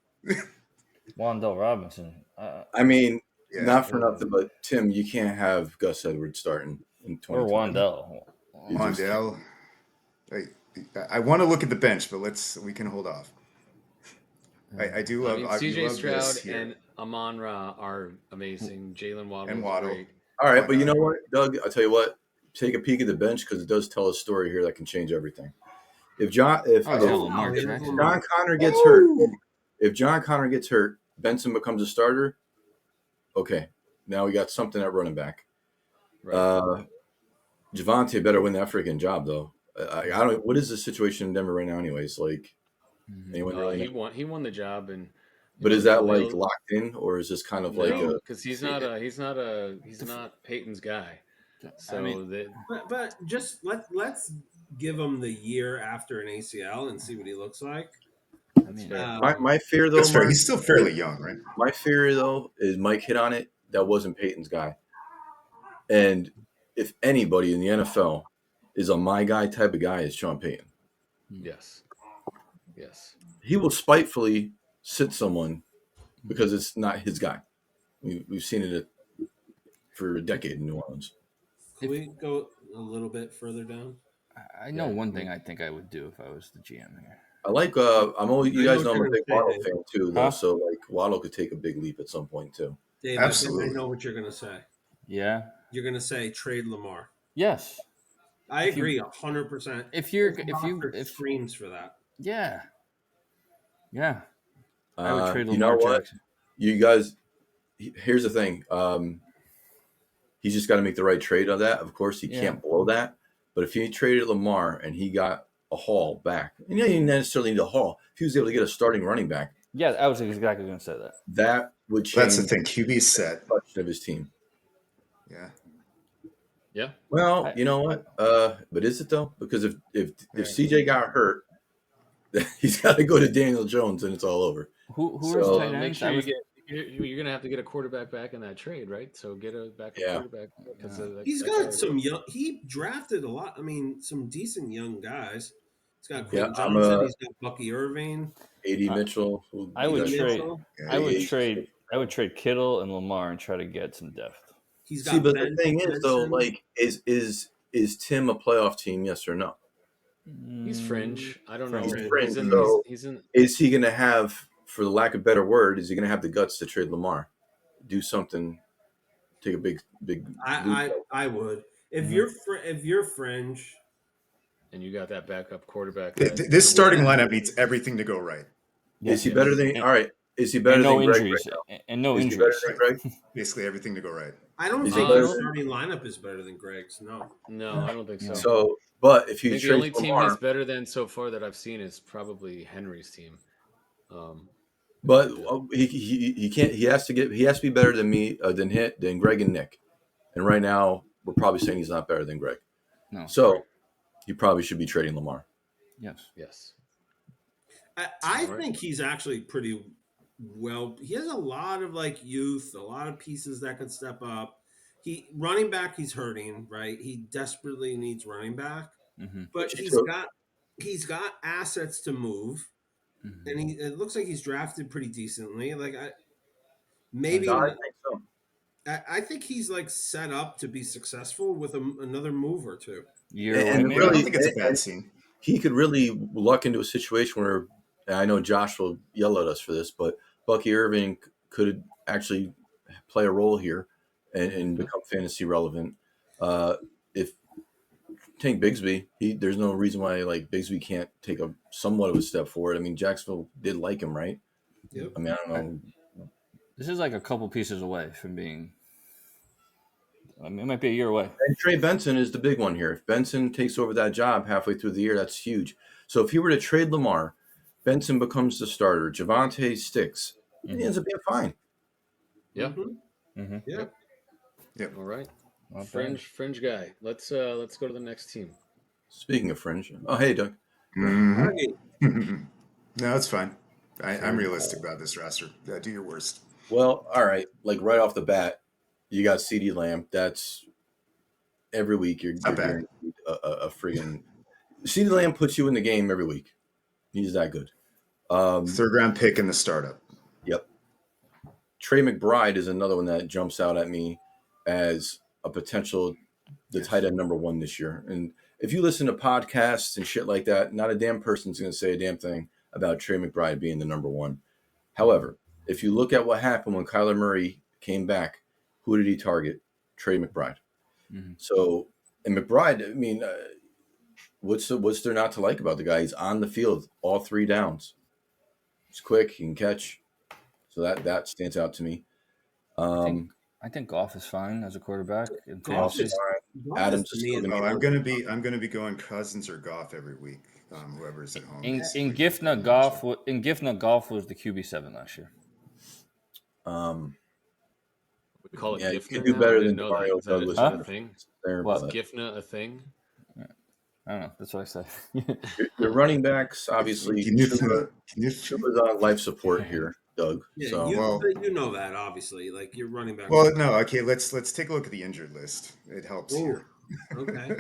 Speaker 5: Wandell Robinson.
Speaker 3: I mean,
Speaker 2: Yeah.
Speaker 3: not for nothing, but Tim, you can't have Gus Edwards starting in 2020.
Speaker 5: Or Wandell.
Speaker 2: Wandell. I want to look at the bench, but we can hold off. I do love.
Speaker 1: CJ
Speaker 2: love
Speaker 1: Stroud
Speaker 2: this here.
Speaker 1: and Amon Ra are amazing. Jalen Waddle
Speaker 2: And
Speaker 1: is
Speaker 2: Waddle.
Speaker 1: great.
Speaker 3: All right, but you know what, Doug? I'll tell you what. Take a peek at the bench because it does tell a story here that can change everything. If John Connor gets hurt, if John Connor gets hurt, Benson becomes a starter. Okay, now we got something at running back.
Speaker 1: Right.
Speaker 3: Javonte better win that freaking job though. I don't. What is the situation in Denver right now? Anyways, like anyone really?
Speaker 1: He won the job, and
Speaker 3: but is that like locked in, or is this kind of like a?
Speaker 1: Because he's not Peyton's guy. So
Speaker 4: but just let's give him the year after an ACL and see what he looks like.
Speaker 5: I mean,
Speaker 3: my fear though,
Speaker 2: That's fair.
Speaker 3: Mark,
Speaker 2: He's still fairly young, right?
Speaker 3: My fear though is Mike hit on it. That wasn't Peyton's guy, and if anybody in the NFL is a my guy type of guy, is Sean Payton.
Speaker 1: Yes.
Speaker 3: He will spitefully sit someone because it's not his guy. We've seen it for a decade in New Orleans.
Speaker 4: Can we go a little bit further down?
Speaker 5: I know one thing I think I would do if I was the GM here.
Speaker 3: I like. I'm always. You guys know I'm a big Waddle fan too, though. So like Waddle could take a big leap at some point too.
Speaker 4: Dave,
Speaker 2: absolutely.
Speaker 4: I know what you're gonna say.
Speaker 5: Yeah.
Speaker 4: You're gonna say trade Lamar.
Speaker 5: Yes.
Speaker 4: I agree 100%.
Speaker 5: If
Speaker 4: screams for that.
Speaker 5: Yeah. I would trade Lamar.
Speaker 3: You know what?
Speaker 5: Jackson.
Speaker 3: You guys. Here's the thing. He's just got to make the right trade on that. Of course, he can't blow that. But if he traded Lamar and he got a haul back, and you didn't necessarily need a haul. If he was able to get a starting running back.
Speaker 5: Yeah, I was exactly going to say that.
Speaker 3: That would change.
Speaker 2: That's the thing. QB set
Speaker 3: of his team.
Speaker 2: Yeah.
Speaker 3: Well, you know what? But is it though? Because if CJ got hurt, he's got to go to Daniel Jones, and it's all over.
Speaker 5: Who is tight end?
Speaker 1: Make sure you're going to have to get a quarterback back in that trade, right? So get a backup quarterback.
Speaker 4: He's got some young. He drafted a lot. I mean, some decent young guys. He's got Quentin Johnson. He's got Bucky Irving,
Speaker 3: A.D. Mitchell.
Speaker 5: I would trade Kittle and Lamar and try to get some depth.
Speaker 4: He's got
Speaker 3: but the thing is, though, like, is Tim a playoff team? Yes or no?
Speaker 1: He's fringe. I don't know.
Speaker 3: He's fringe. Is he going to have, for the lack of a better word, is he going to have the guts to trade Lamar? Do something, take a big.
Speaker 4: I would. If you're fringe,
Speaker 1: and you got that backup quarterback.
Speaker 2: This starting lineup needs everything to go right.
Speaker 3: Is he better than? All right. Is he better than Greg right now?
Speaker 5: And no injuries.
Speaker 2: Basically, everything to go right.
Speaker 4: I don't think the starting lineup is better than Greg's.
Speaker 1: No, I don't think so.
Speaker 3: So, but if you
Speaker 1: the only team he's better than so far that I've seen is probably Henry's team.
Speaker 3: But he can't. He has to be better than me, than Greg and Nick. And right now, we're probably saying he's not better than Greg.
Speaker 5: No.
Speaker 3: So you probably should be trading Lamar.
Speaker 5: Yes.
Speaker 1: Yes.
Speaker 4: I
Speaker 1: All right.
Speaker 4: think he's actually pretty well. He has a lot of like youth, a lot of pieces that could step up. He running back, he's hurting, right? He desperately needs running back,
Speaker 5: Mm-hmm.
Speaker 4: but
Speaker 3: So-
Speaker 4: he's got assets to move,
Speaker 5: Mm-hmm.
Speaker 4: and it looks like he's drafted pretty decently. Like I
Speaker 3: No,
Speaker 4: maybe
Speaker 3: I think so.
Speaker 4: I think he's like set up to be successful with another move or two.
Speaker 5: Year
Speaker 3: And
Speaker 5: away, maybe.
Speaker 2: I don't
Speaker 3: really,
Speaker 2: think it's a
Speaker 3: and
Speaker 2: bad scene.
Speaker 3: he could really luck into a situation where, and I know Josh will yell at us for this, but Bucky Irving could actually play a role here and become fantasy relevant. If Tank Bigsby, there's no reason why like Bigsby can't take a somewhat of a step forward. I mean, Jacksonville did like him, right?
Speaker 4: Yep.
Speaker 3: I mean, I don't know.
Speaker 5: This is like a couple pieces away from being. I mean, it might be a year away.
Speaker 3: And Trey Benson is the big one here. If Benson takes over that job halfway through the year, that's huge. So if he were to trade Lamar, Benson becomes the starter. Javante sticks. He ends up being fine.
Speaker 1: Yeah.
Speaker 4: Mm-hmm.
Speaker 5: Mm-hmm.
Speaker 4: Yeah.
Speaker 2: Yep.
Speaker 1: All right.
Speaker 5: Not bad.
Speaker 1: Fringe guy. Let's go to the next team.
Speaker 3: Speaking of fringe, oh hey Doug,
Speaker 2: Mhm.
Speaker 4: Okay.
Speaker 2: No, it's fine. I'm realistic about this roster. Do your worst.
Speaker 3: well, all right, like right off the bat, you got CD Lamb. That's every week you're
Speaker 2: Not bad.
Speaker 3: guaranteed a friggin' CD Lamb puts you in the game every week. He's that good.
Speaker 2: Third round pick in the startup.
Speaker 3: Yep. Trey McBride is another one that jumps out at me as a potential the tight end number one this year. And if you listen to podcasts and shit like that, not a damn person's going to say a damn thing about Trey McBride being the number one. However, if you look at what happened when Kyler Murray came back, who did he target? Trey McBride.
Speaker 5: Mm-hmm.
Speaker 3: So, and McBride, I mean, what's there not to like about the guy? He's on the field all 3 downs. He's quick. He can catch. So that stands out to me.
Speaker 5: I think Goff is fine as a quarterback. In
Speaker 4: Goff
Speaker 5: fantasy.
Speaker 4: is
Speaker 3: Adams
Speaker 4: to
Speaker 3: is
Speaker 4: me
Speaker 3: still
Speaker 4: in
Speaker 3: gonna
Speaker 2: Oh,
Speaker 3: be
Speaker 2: I'm gonna be going Cousins or Goff every week. Whoever's at home.
Speaker 5: In
Speaker 2: this
Speaker 5: in
Speaker 2: week.
Speaker 5: Gifna Goff Goff was the QB7 last year.
Speaker 1: We call it
Speaker 3: Yeah, you
Speaker 1: Gifna
Speaker 3: could do
Speaker 1: now? I
Speaker 3: better
Speaker 1: didn't
Speaker 3: than
Speaker 1: know that.
Speaker 3: Demario
Speaker 1: Is that,
Speaker 3: Douglas.
Speaker 1: is that a
Speaker 5: Huh?
Speaker 1: thing?
Speaker 3: There,
Speaker 5: What?
Speaker 1: Is
Speaker 3: but
Speaker 1: Gifna a thing?
Speaker 5: I don't know. That's what I say.
Speaker 3: your running backs, obviously,
Speaker 2: Can you-
Speaker 3: Chuba's on life support here, Doug.
Speaker 4: Yeah,
Speaker 3: So
Speaker 4: you know that obviously. Like you're running back.
Speaker 2: Well, no, okay. Let's take a look at the injured list. It helps
Speaker 4: Ooh,
Speaker 2: here.
Speaker 4: okay.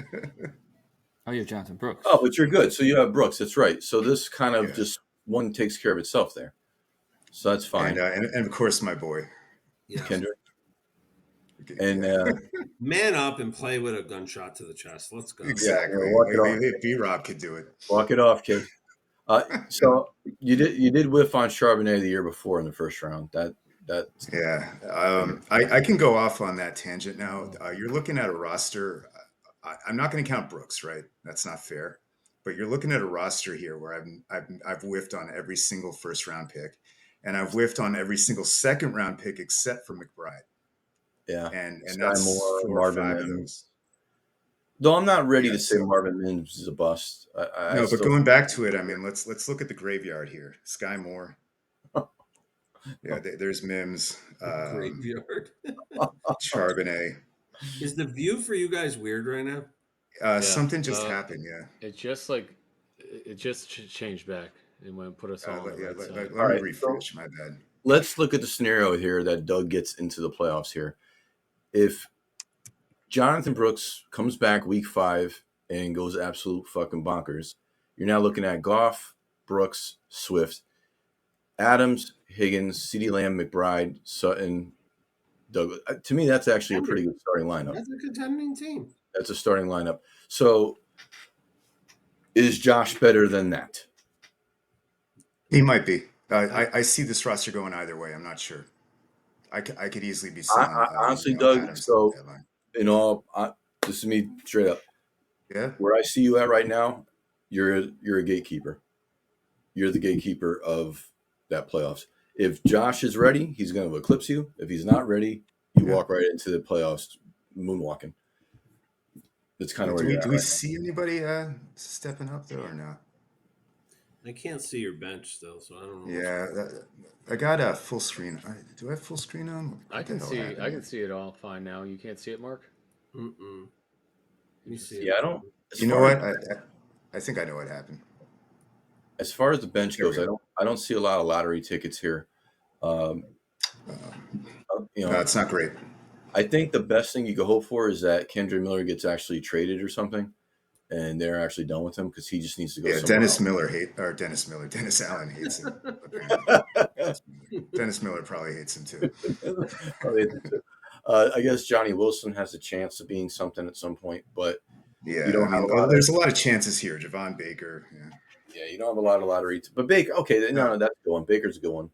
Speaker 5: Oh, you have Jonathan Brooks.
Speaker 3: oh, but you're good. So you have Brooks. That's right. So this kind of
Speaker 2: Yeah.
Speaker 3: just one takes care of itself there. So that's fine.
Speaker 2: And of course my boy.
Speaker 4: Yeah.
Speaker 3: Kendrick.
Speaker 2: Okay,
Speaker 3: And
Speaker 2: yeah.
Speaker 4: Man up and play with a gunshot to the chest. Let's go.
Speaker 2: Exactly.
Speaker 3: walk it off.
Speaker 2: B-Rob could do it.
Speaker 3: Walk it off, kid. So you did whiff on Charbonnet the year before in the first round. That
Speaker 2: Yeah. I can go off on that tangent now. You're looking at a roster. I'm not going to count Brooks, right? That's not fair. But you're looking at a roster here where I've whiffed on every single first round pick, and I've whiffed on every single second round pick except for McBride.
Speaker 3: yeah.
Speaker 2: And
Speaker 3: Sky
Speaker 2: that's
Speaker 3: Moore,
Speaker 2: 4 or
Speaker 3: Marvin
Speaker 2: 5 of
Speaker 3: Mims.
Speaker 2: those.
Speaker 3: Though I'm not ready to
Speaker 2: Yeah,
Speaker 3: say
Speaker 2: so-
Speaker 3: Marvin Mims is a bust.
Speaker 2: No, but going back to it, I mean, let's look at the graveyard here. Sky Moore. Yeah, there's Mims.
Speaker 4: Graveyard.
Speaker 2: Charbonnet.
Speaker 4: Is the view for you guys weird right now?
Speaker 2: Something just happened. Yeah.
Speaker 1: It just changed back and went and put us all on the right side.
Speaker 2: Let
Speaker 3: All
Speaker 2: me
Speaker 3: right,
Speaker 2: refresh. My bad.
Speaker 3: Let's look at the scenario here that Doug gets into the playoffs here. If Jonathan Brooks comes back week 5 and goes absolute fucking bonkers, you're now looking at Goff, Brooks, Swift, Adams, Higgins, CeeDee Lamb, McBride, Sutton, Doug. To me, that's actually a pretty good starting lineup.
Speaker 4: That's a contending team.
Speaker 3: That's a starting lineup. So is Josh better than that?
Speaker 2: He might be. I see this roster going either way. I'm not sure. I could easily be seeing.
Speaker 3: Honestly, Doug,
Speaker 2: Adams
Speaker 3: so
Speaker 2: deadline.
Speaker 3: This is me straight up.
Speaker 2: Yeah.
Speaker 3: Where I see you at right now, you're a gatekeeper. You're the gatekeeper of that playoffs. If Josh is ready, he's going to eclipse you. If he's not ready, you walk right into the playoffs moonwalking. That's kind of where you're at.
Speaker 2: Do we see anybody stepping up though, or no?
Speaker 4: I can't see your bench still, so I don't know.
Speaker 2: Yeah, I got a full screen. Do I have full screen on?
Speaker 1: I
Speaker 2: What the
Speaker 1: can
Speaker 2: hell
Speaker 1: see.
Speaker 2: happened
Speaker 1: I can
Speaker 2: here?
Speaker 1: see it all fine now. You can't see it, Mark.
Speaker 4: Mm-mm. Let me see
Speaker 1: Interesting.
Speaker 4: it.
Speaker 3: Yeah, I don't. As
Speaker 2: You know
Speaker 3: far as
Speaker 2: what? I think I know what happened.
Speaker 3: as far as the bench
Speaker 2: There we
Speaker 3: goes,
Speaker 2: go.
Speaker 3: I don't see a lot of lottery tickets here.
Speaker 2: Um,
Speaker 3: You
Speaker 2: no,
Speaker 3: know,
Speaker 2: it's not great.
Speaker 3: I think the best thing you could hope for is that Kendra Miller gets actually traded or something, and they're actually done with him because he just needs to go
Speaker 2: Yeah,
Speaker 3: somewhere else.
Speaker 2: Dennis Allen hates him. Apparently, Dennis Miller probably hates him too.
Speaker 3: Probably isn't too. I guess Johnny Wilson has a chance of being something at some point, but you
Speaker 2: Yeah,
Speaker 3: don't
Speaker 2: I
Speaker 3: have
Speaker 2: mean,
Speaker 3: a lot of
Speaker 2: there's a lot of chances here. Javon Baker. Yeah.
Speaker 3: you don't have a lot of lottery. But Baker, okay, no,
Speaker 2: No,
Speaker 3: that's a good one. Baker's a good one.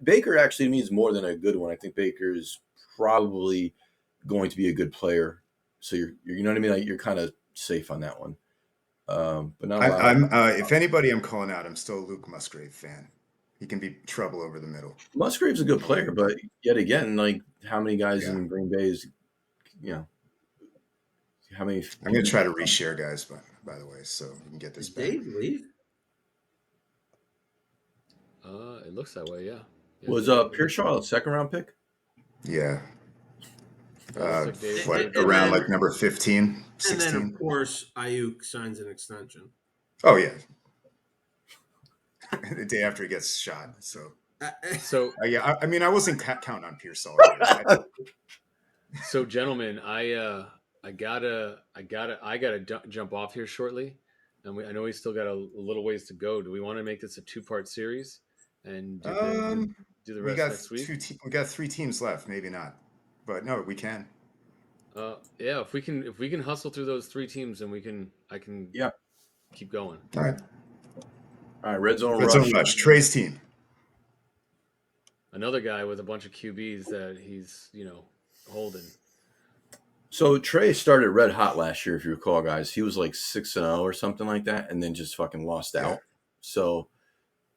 Speaker 3: Baker actually means more than a good one. I think Baker is probably going to be a good player. So you know what I mean? Like you're kind of safe on that one. But not a lot of
Speaker 2: I'm. If anybody, I'm calling out. I'm still a Luke Musgrave fan. He can be trouble over the middle.
Speaker 3: Musgrave's a good
Speaker 2: I like
Speaker 3: player,
Speaker 2: him.
Speaker 3: but yet again, like how many guys
Speaker 2: Yeah,
Speaker 3: in Green Bay is, you know, how many
Speaker 2: I'm gonna try to reshare, guys. By the way, so we can get this
Speaker 4: Did
Speaker 2: back.
Speaker 4: Dave leave?
Speaker 1: It looks that way. Yeah. Yeah.
Speaker 3: was
Speaker 1: Dave.
Speaker 3: Pearshaw a second round pick?
Speaker 2: Yeah,
Speaker 1: It looks like Dave.
Speaker 2: what
Speaker 4: And
Speaker 2: around
Speaker 4: then
Speaker 2: like number 15,
Speaker 4: and then of
Speaker 2: 16?
Speaker 4: course Ayuk signs an extension.
Speaker 2: Oh yeah, the day after he gets shot. So
Speaker 1: So,
Speaker 2: yeah, I mean, I wasn't counting on Pearsall either.
Speaker 1: so gentlemen, I gotta jump off here shortly, and I know we still got a little ways to go. Do we want to make this a two-part series and do the
Speaker 2: We
Speaker 1: rest
Speaker 2: got
Speaker 1: next week?
Speaker 2: we got 3 teams left. Maybe not, but no, we can.
Speaker 1: Yeah, if we can hustle through those three teams, then I can
Speaker 3: Yeah.
Speaker 1: keep going.
Speaker 2: All right,
Speaker 3: All right, red zone
Speaker 2: Red
Speaker 3: rush.
Speaker 2: Zone Rush, Trey's team.
Speaker 1: Another guy with a bunch of QBs that he's holding.
Speaker 3: So Trey started red hot last year, if you recall, guys. He was like 6-0 or something like that, and then just fucking lost
Speaker 2: Yeah.
Speaker 3: out. So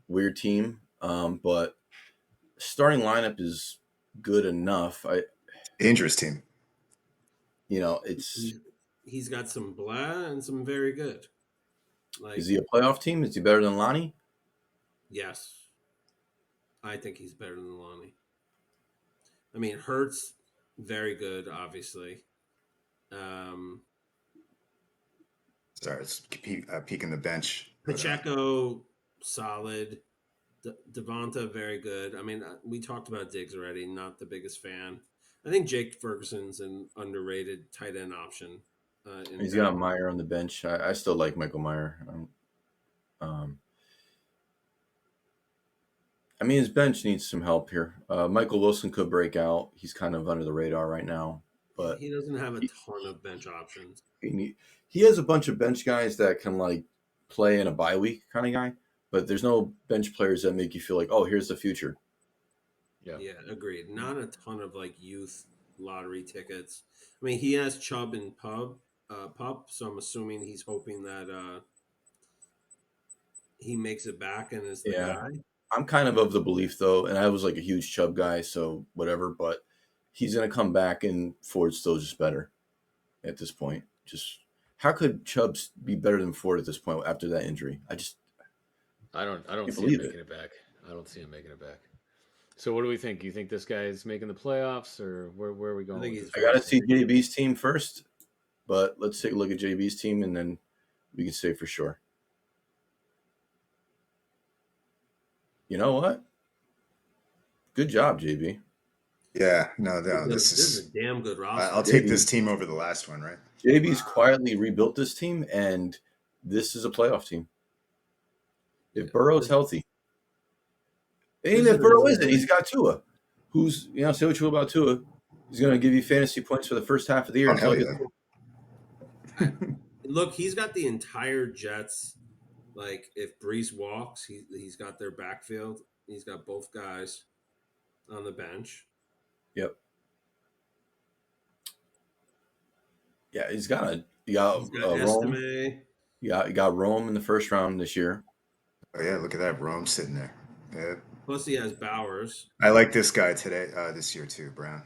Speaker 3: weird team, but starting lineup is good enough.
Speaker 2: Dangerous team.
Speaker 3: It's
Speaker 4: he's got some blah and some very good. Like,
Speaker 3: is he a playoff team? Is he better than Lonnie?
Speaker 4: yes, I think he's better than Lonnie. I mean, Hurts, very good, obviously.
Speaker 2: Sorry, it's peeking the bench. But,
Speaker 4: Pacheco, solid. Devonta, very good. I mean, we talked about Diggs already. Not the biggest fan. I think Jake Ferguson's an underrated tight end option.
Speaker 3: He's got Meyer on the bench. I still like Michael Meyer. I mean, his bench needs some help here. Michael Wilson could break out. He's kind of under the radar right now, but
Speaker 4: he doesn't have a ton of bench options.
Speaker 3: He has a bunch of bench guys that can like play in a bye week kind of guy, but there's no bench players that make you feel like, oh, here's the future.
Speaker 1: Yeah,
Speaker 4: Agreed. Not a ton of like youth lottery tickets. I mean, he has Chubb and Pup, so I'm assuming he's hoping that he makes it back and is the guy.
Speaker 3: I'm kind of the belief though, and I was like a huge Chubb guy, so whatever, but he's gonna come back and Ford's still just better at this point. Just how could Chubb be better than Ford at this point after that injury?
Speaker 1: I don't see him
Speaker 3: believe
Speaker 1: making it back. I don't see him making it back. So what do we think? You think this guy is making the playoffs, or where are we going?
Speaker 3: I got to see JB's team first, but let's take a look at JB's team and then we can say for sure. You know what? Good job, JB.
Speaker 2: yeah, no, this
Speaker 4: is a damn good roster.
Speaker 2: I'll take this team over the last one, right?
Speaker 3: JB's quietly rebuilt this team, and this is a playoff team. If Burrow's healthy. And if Burrow isn't, he's got Tua. Who's, say what you will about Tua. He's going to give you fantasy points for the first half of the year.
Speaker 2: Oh, hell yeah.
Speaker 4: Look, he's got the entire Jets. Like, if Breeze walks, he's got their backfield. He's got both guys on the bench.
Speaker 3: Yep. Yeah, he's got Rome. You got Rome in the first round this year.
Speaker 2: Oh yeah, look at that Rome sitting there. Yeah.
Speaker 4: Plus he has Bowers.
Speaker 2: I like this guy this year too, Brown.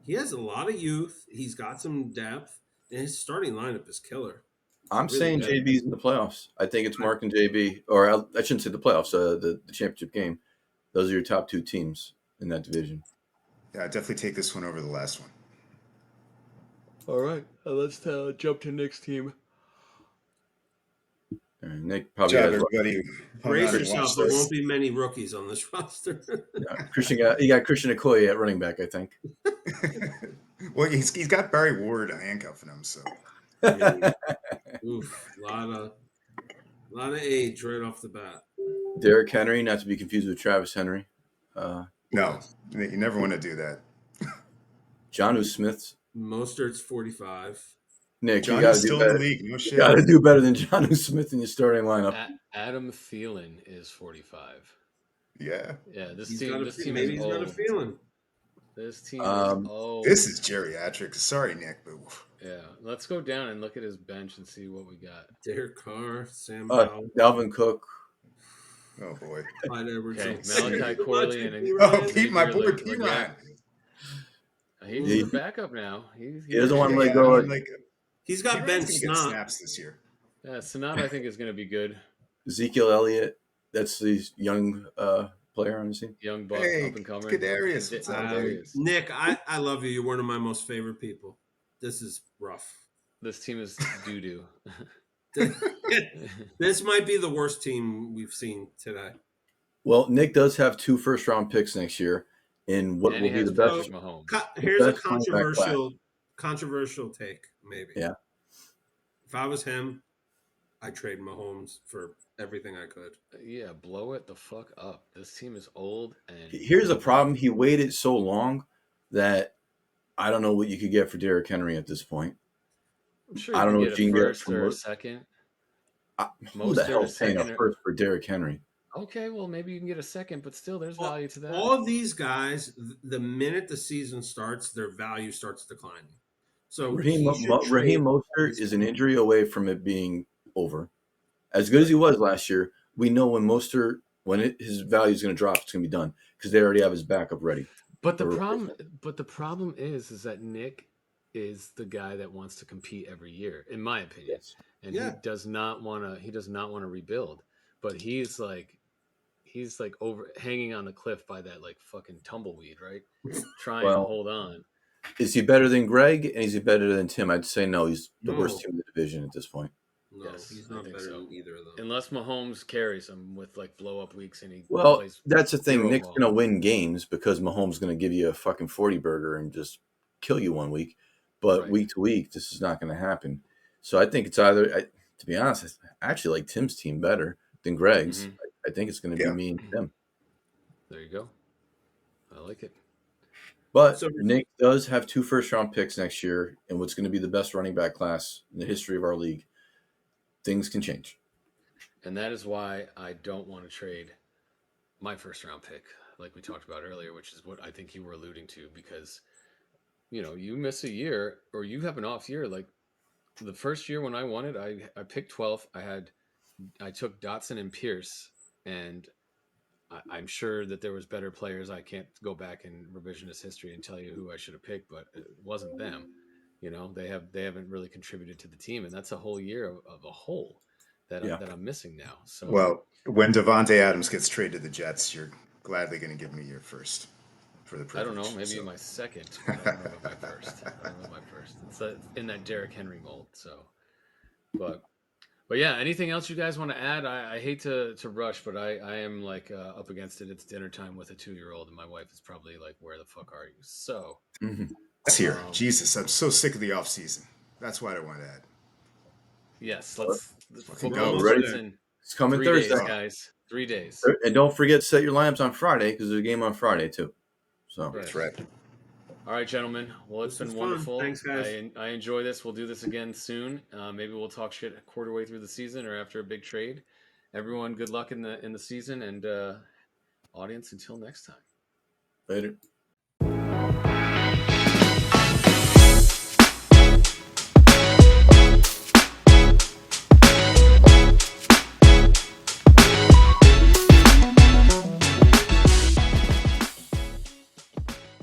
Speaker 4: He has a lot of youth. He's got some depth, and his starting lineup is killer.
Speaker 3: I'm
Speaker 4: really
Speaker 3: saying
Speaker 4: good.
Speaker 3: JB's in the playoffs. I think it's Mark and JB, or I shouldn't say the playoffs, the championship game. Those are your top two teams in that division.
Speaker 2: Yeah, I'd definitely take this one over the last one.
Speaker 1: All right, let's jump to Nick's team.
Speaker 3: And Nick
Speaker 2: Good
Speaker 3: probably
Speaker 2: job,
Speaker 3: has
Speaker 2: everybody. Hung
Speaker 4: Brace
Speaker 2: on and
Speaker 4: yourself.
Speaker 2: watched
Speaker 4: There
Speaker 2: this.
Speaker 4: won't be many rookies on this roster.
Speaker 3: Christian. You got Christian Okoye at running back, I think.
Speaker 2: Well, he's got Barry Ward handcuffing him, so
Speaker 4: I mean, oof, lot of age right off the bat.
Speaker 3: Derrick Henry, not to be confused with Travis Henry.
Speaker 2: no,
Speaker 4: Yes.
Speaker 2: you never want to do that.
Speaker 3: Jonnu Smith.
Speaker 4: Mostert's 45.
Speaker 3: Nick, you
Speaker 2: Johnny's
Speaker 3: got to do
Speaker 2: still in the
Speaker 3: better.
Speaker 2: league. No
Speaker 3: You
Speaker 2: shit.
Speaker 3: got to do better than Jonnu Smith in your starting lineup.
Speaker 1: Adam Thielen is 45.
Speaker 2: Yeah,
Speaker 1: Yeah, this
Speaker 4: He's
Speaker 1: team.
Speaker 4: got a
Speaker 1: This team
Speaker 4: maybe
Speaker 1: is
Speaker 4: he's got a
Speaker 1: old.
Speaker 4: feeling.
Speaker 1: This team is
Speaker 3: Um,
Speaker 1: old.
Speaker 2: this is geriatric. Sorry, Nick, but
Speaker 1: Yeah, let's go down and look at his bench and see what we got.
Speaker 4: Derek Carr, Sam Howell,
Speaker 3: Dalvin Cook.
Speaker 2: oh boy.
Speaker 4: Clyde Edwards.
Speaker 1: Okay, Malachi Corley and
Speaker 2: Oh, Pete, my boy,
Speaker 1: Xavier
Speaker 2: Pete
Speaker 1: Leggett.
Speaker 2: Ryan.
Speaker 1: He's the backup now.
Speaker 3: He doesn't want to let
Speaker 2: I
Speaker 3: go.
Speaker 2: mean, like,
Speaker 4: He's
Speaker 2: Pete
Speaker 4: got Ben
Speaker 2: Ryan's gonna get
Speaker 4: Snot.
Speaker 2: snaps this year.
Speaker 1: Yeah, Sonata I think is going to be good.
Speaker 3: Ezekiel Elliott. That's the young player on the team.
Speaker 1: Young buck,
Speaker 2: Hey,
Speaker 1: up and coming.
Speaker 2: Kadarius, what's up, baby?
Speaker 1: Kadarius.
Speaker 4: Nick, I love you. You're one of my most favorite people. This is rough.
Speaker 1: This team is doo doo.
Speaker 4: This might be the worst team we've seen today.
Speaker 3: Well, Nick does have 2 first-round picks next year in what
Speaker 1: And
Speaker 3: will
Speaker 1: he
Speaker 3: be
Speaker 1: has
Speaker 3: the best.
Speaker 1: Patrick Mahomes.
Speaker 4: Here's a
Speaker 3: best running back
Speaker 4: controversial take, maybe.
Speaker 3: Yeah.
Speaker 4: If I was him, I'd trade Mahomes for everything I could.
Speaker 1: Yeah, blow it the fuck up. This team is old and
Speaker 3: Here's the problem. He waited so long that I don't know what you could get for Derrick Henry at this point.
Speaker 1: I'm sure
Speaker 3: I don't know
Speaker 1: you
Speaker 3: what
Speaker 1: can
Speaker 3: you
Speaker 1: get
Speaker 3: can
Speaker 1: a
Speaker 3: get
Speaker 1: first
Speaker 3: from
Speaker 1: or a
Speaker 3: most.
Speaker 1: second.
Speaker 3: Who the
Speaker 1: Mostert a
Speaker 3: hell's paying a
Speaker 1: second.
Speaker 3: first for Derrick Henry?
Speaker 1: Okay, well maybe you can get a second, but still there's value to that.
Speaker 4: All of these guys, the minute the season starts, their value starts declining. So
Speaker 3: Raheem
Speaker 4: he should trade-
Speaker 3: Mostert is an injury away from it being over. As good as he was last year, we know when Mostert, his value is going to drop, it's going to be done because they already have his backup ready.
Speaker 1: But the problem is that Nick is the guy that wants to compete every year, in my opinion.
Speaker 3: Yes.
Speaker 1: And
Speaker 4: Yeah.
Speaker 1: he does not want to rebuild. But he's like over hanging on the cliff by that like fucking tumbleweed, right? Trying to hold on.
Speaker 3: Is he better than Greg and is he better than Tim? I'd say no. He's the
Speaker 4: No.
Speaker 3: worst team in the division at this point.
Speaker 4: No,
Speaker 1: Yes,
Speaker 4: he's
Speaker 1: I
Speaker 4: not
Speaker 1: think
Speaker 4: better
Speaker 1: so.
Speaker 4: than either of them.
Speaker 1: Unless Mahomes carries him with like blow up weeks and he
Speaker 3: Well,
Speaker 1: plays
Speaker 3: that's the thing.
Speaker 1: zero
Speaker 3: Nick's
Speaker 1: ball.
Speaker 3: going to win games because Mahomes is going to give you a fucking 40 burger and just kill you one week. But
Speaker 1: Right.
Speaker 3: week to week, this is not going to happen. So I think it's either, to be honest, I actually like Tim's team better than Greg's.
Speaker 1: Mhm.
Speaker 3: I think it's going to be me and Tim.
Speaker 1: There you go. I like it.
Speaker 3: But
Speaker 4: So-
Speaker 3: Nick does have 2 first-round picks next year in what's going to be the best running back class in the history of our league. Things can change.
Speaker 1: And that is why I don't want to trade my first round pick, like we talked about earlier, which is what I think you were alluding to, because you miss a year or you have an off year. Like the first year when I won it, I picked 12th. I took Dotson and Pierce, and I'm sure that there was better players. I can't go back in revisionist history and tell you who I should have picked, but it wasn't them. They haven't really contributed to the team, and that's a whole year of a hole that I'm missing now. So
Speaker 2: Well, when Devontae Adams gets traded to the Jets, you're gladly going to give me your first for the privilege.
Speaker 1: I don't know, maybe my second, but I don't know about my first. It's in that Derrick Henry mold. So, but yeah, anything else you guys want to add? I hate to rush, but I am like up against it. It's dinner time with a 2-year-old, and my wife is probably like, "Where the fuck are you?" So.
Speaker 2: That's here. Jesus, I'm so sick of the off season. That's what I want to add.
Speaker 1: Yes, let's
Speaker 2: go.
Speaker 1: ready.
Speaker 3: It's coming
Speaker 1: 3
Speaker 3: Thursday.
Speaker 1: days, guys. 3 days.
Speaker 3: And don't forget to set your lineups on Friday because there's a game on Friday too. So
Speaker 2: That's right.
Speaker 1: All right, gentlemen. Well, it's
Speaker 4: This
Speaker 1: been
Speaker 4: was fun.
Speaker 1: wonderful.
Speaker 4: Thanks, guys.
Speaker 1: I enjoy this. We'll do this again soon. Maybe we'll talk shit a quarter way through the season or after a big trade. Everyone, good luck in the season, and audience, until next time.
Speaker 3: later.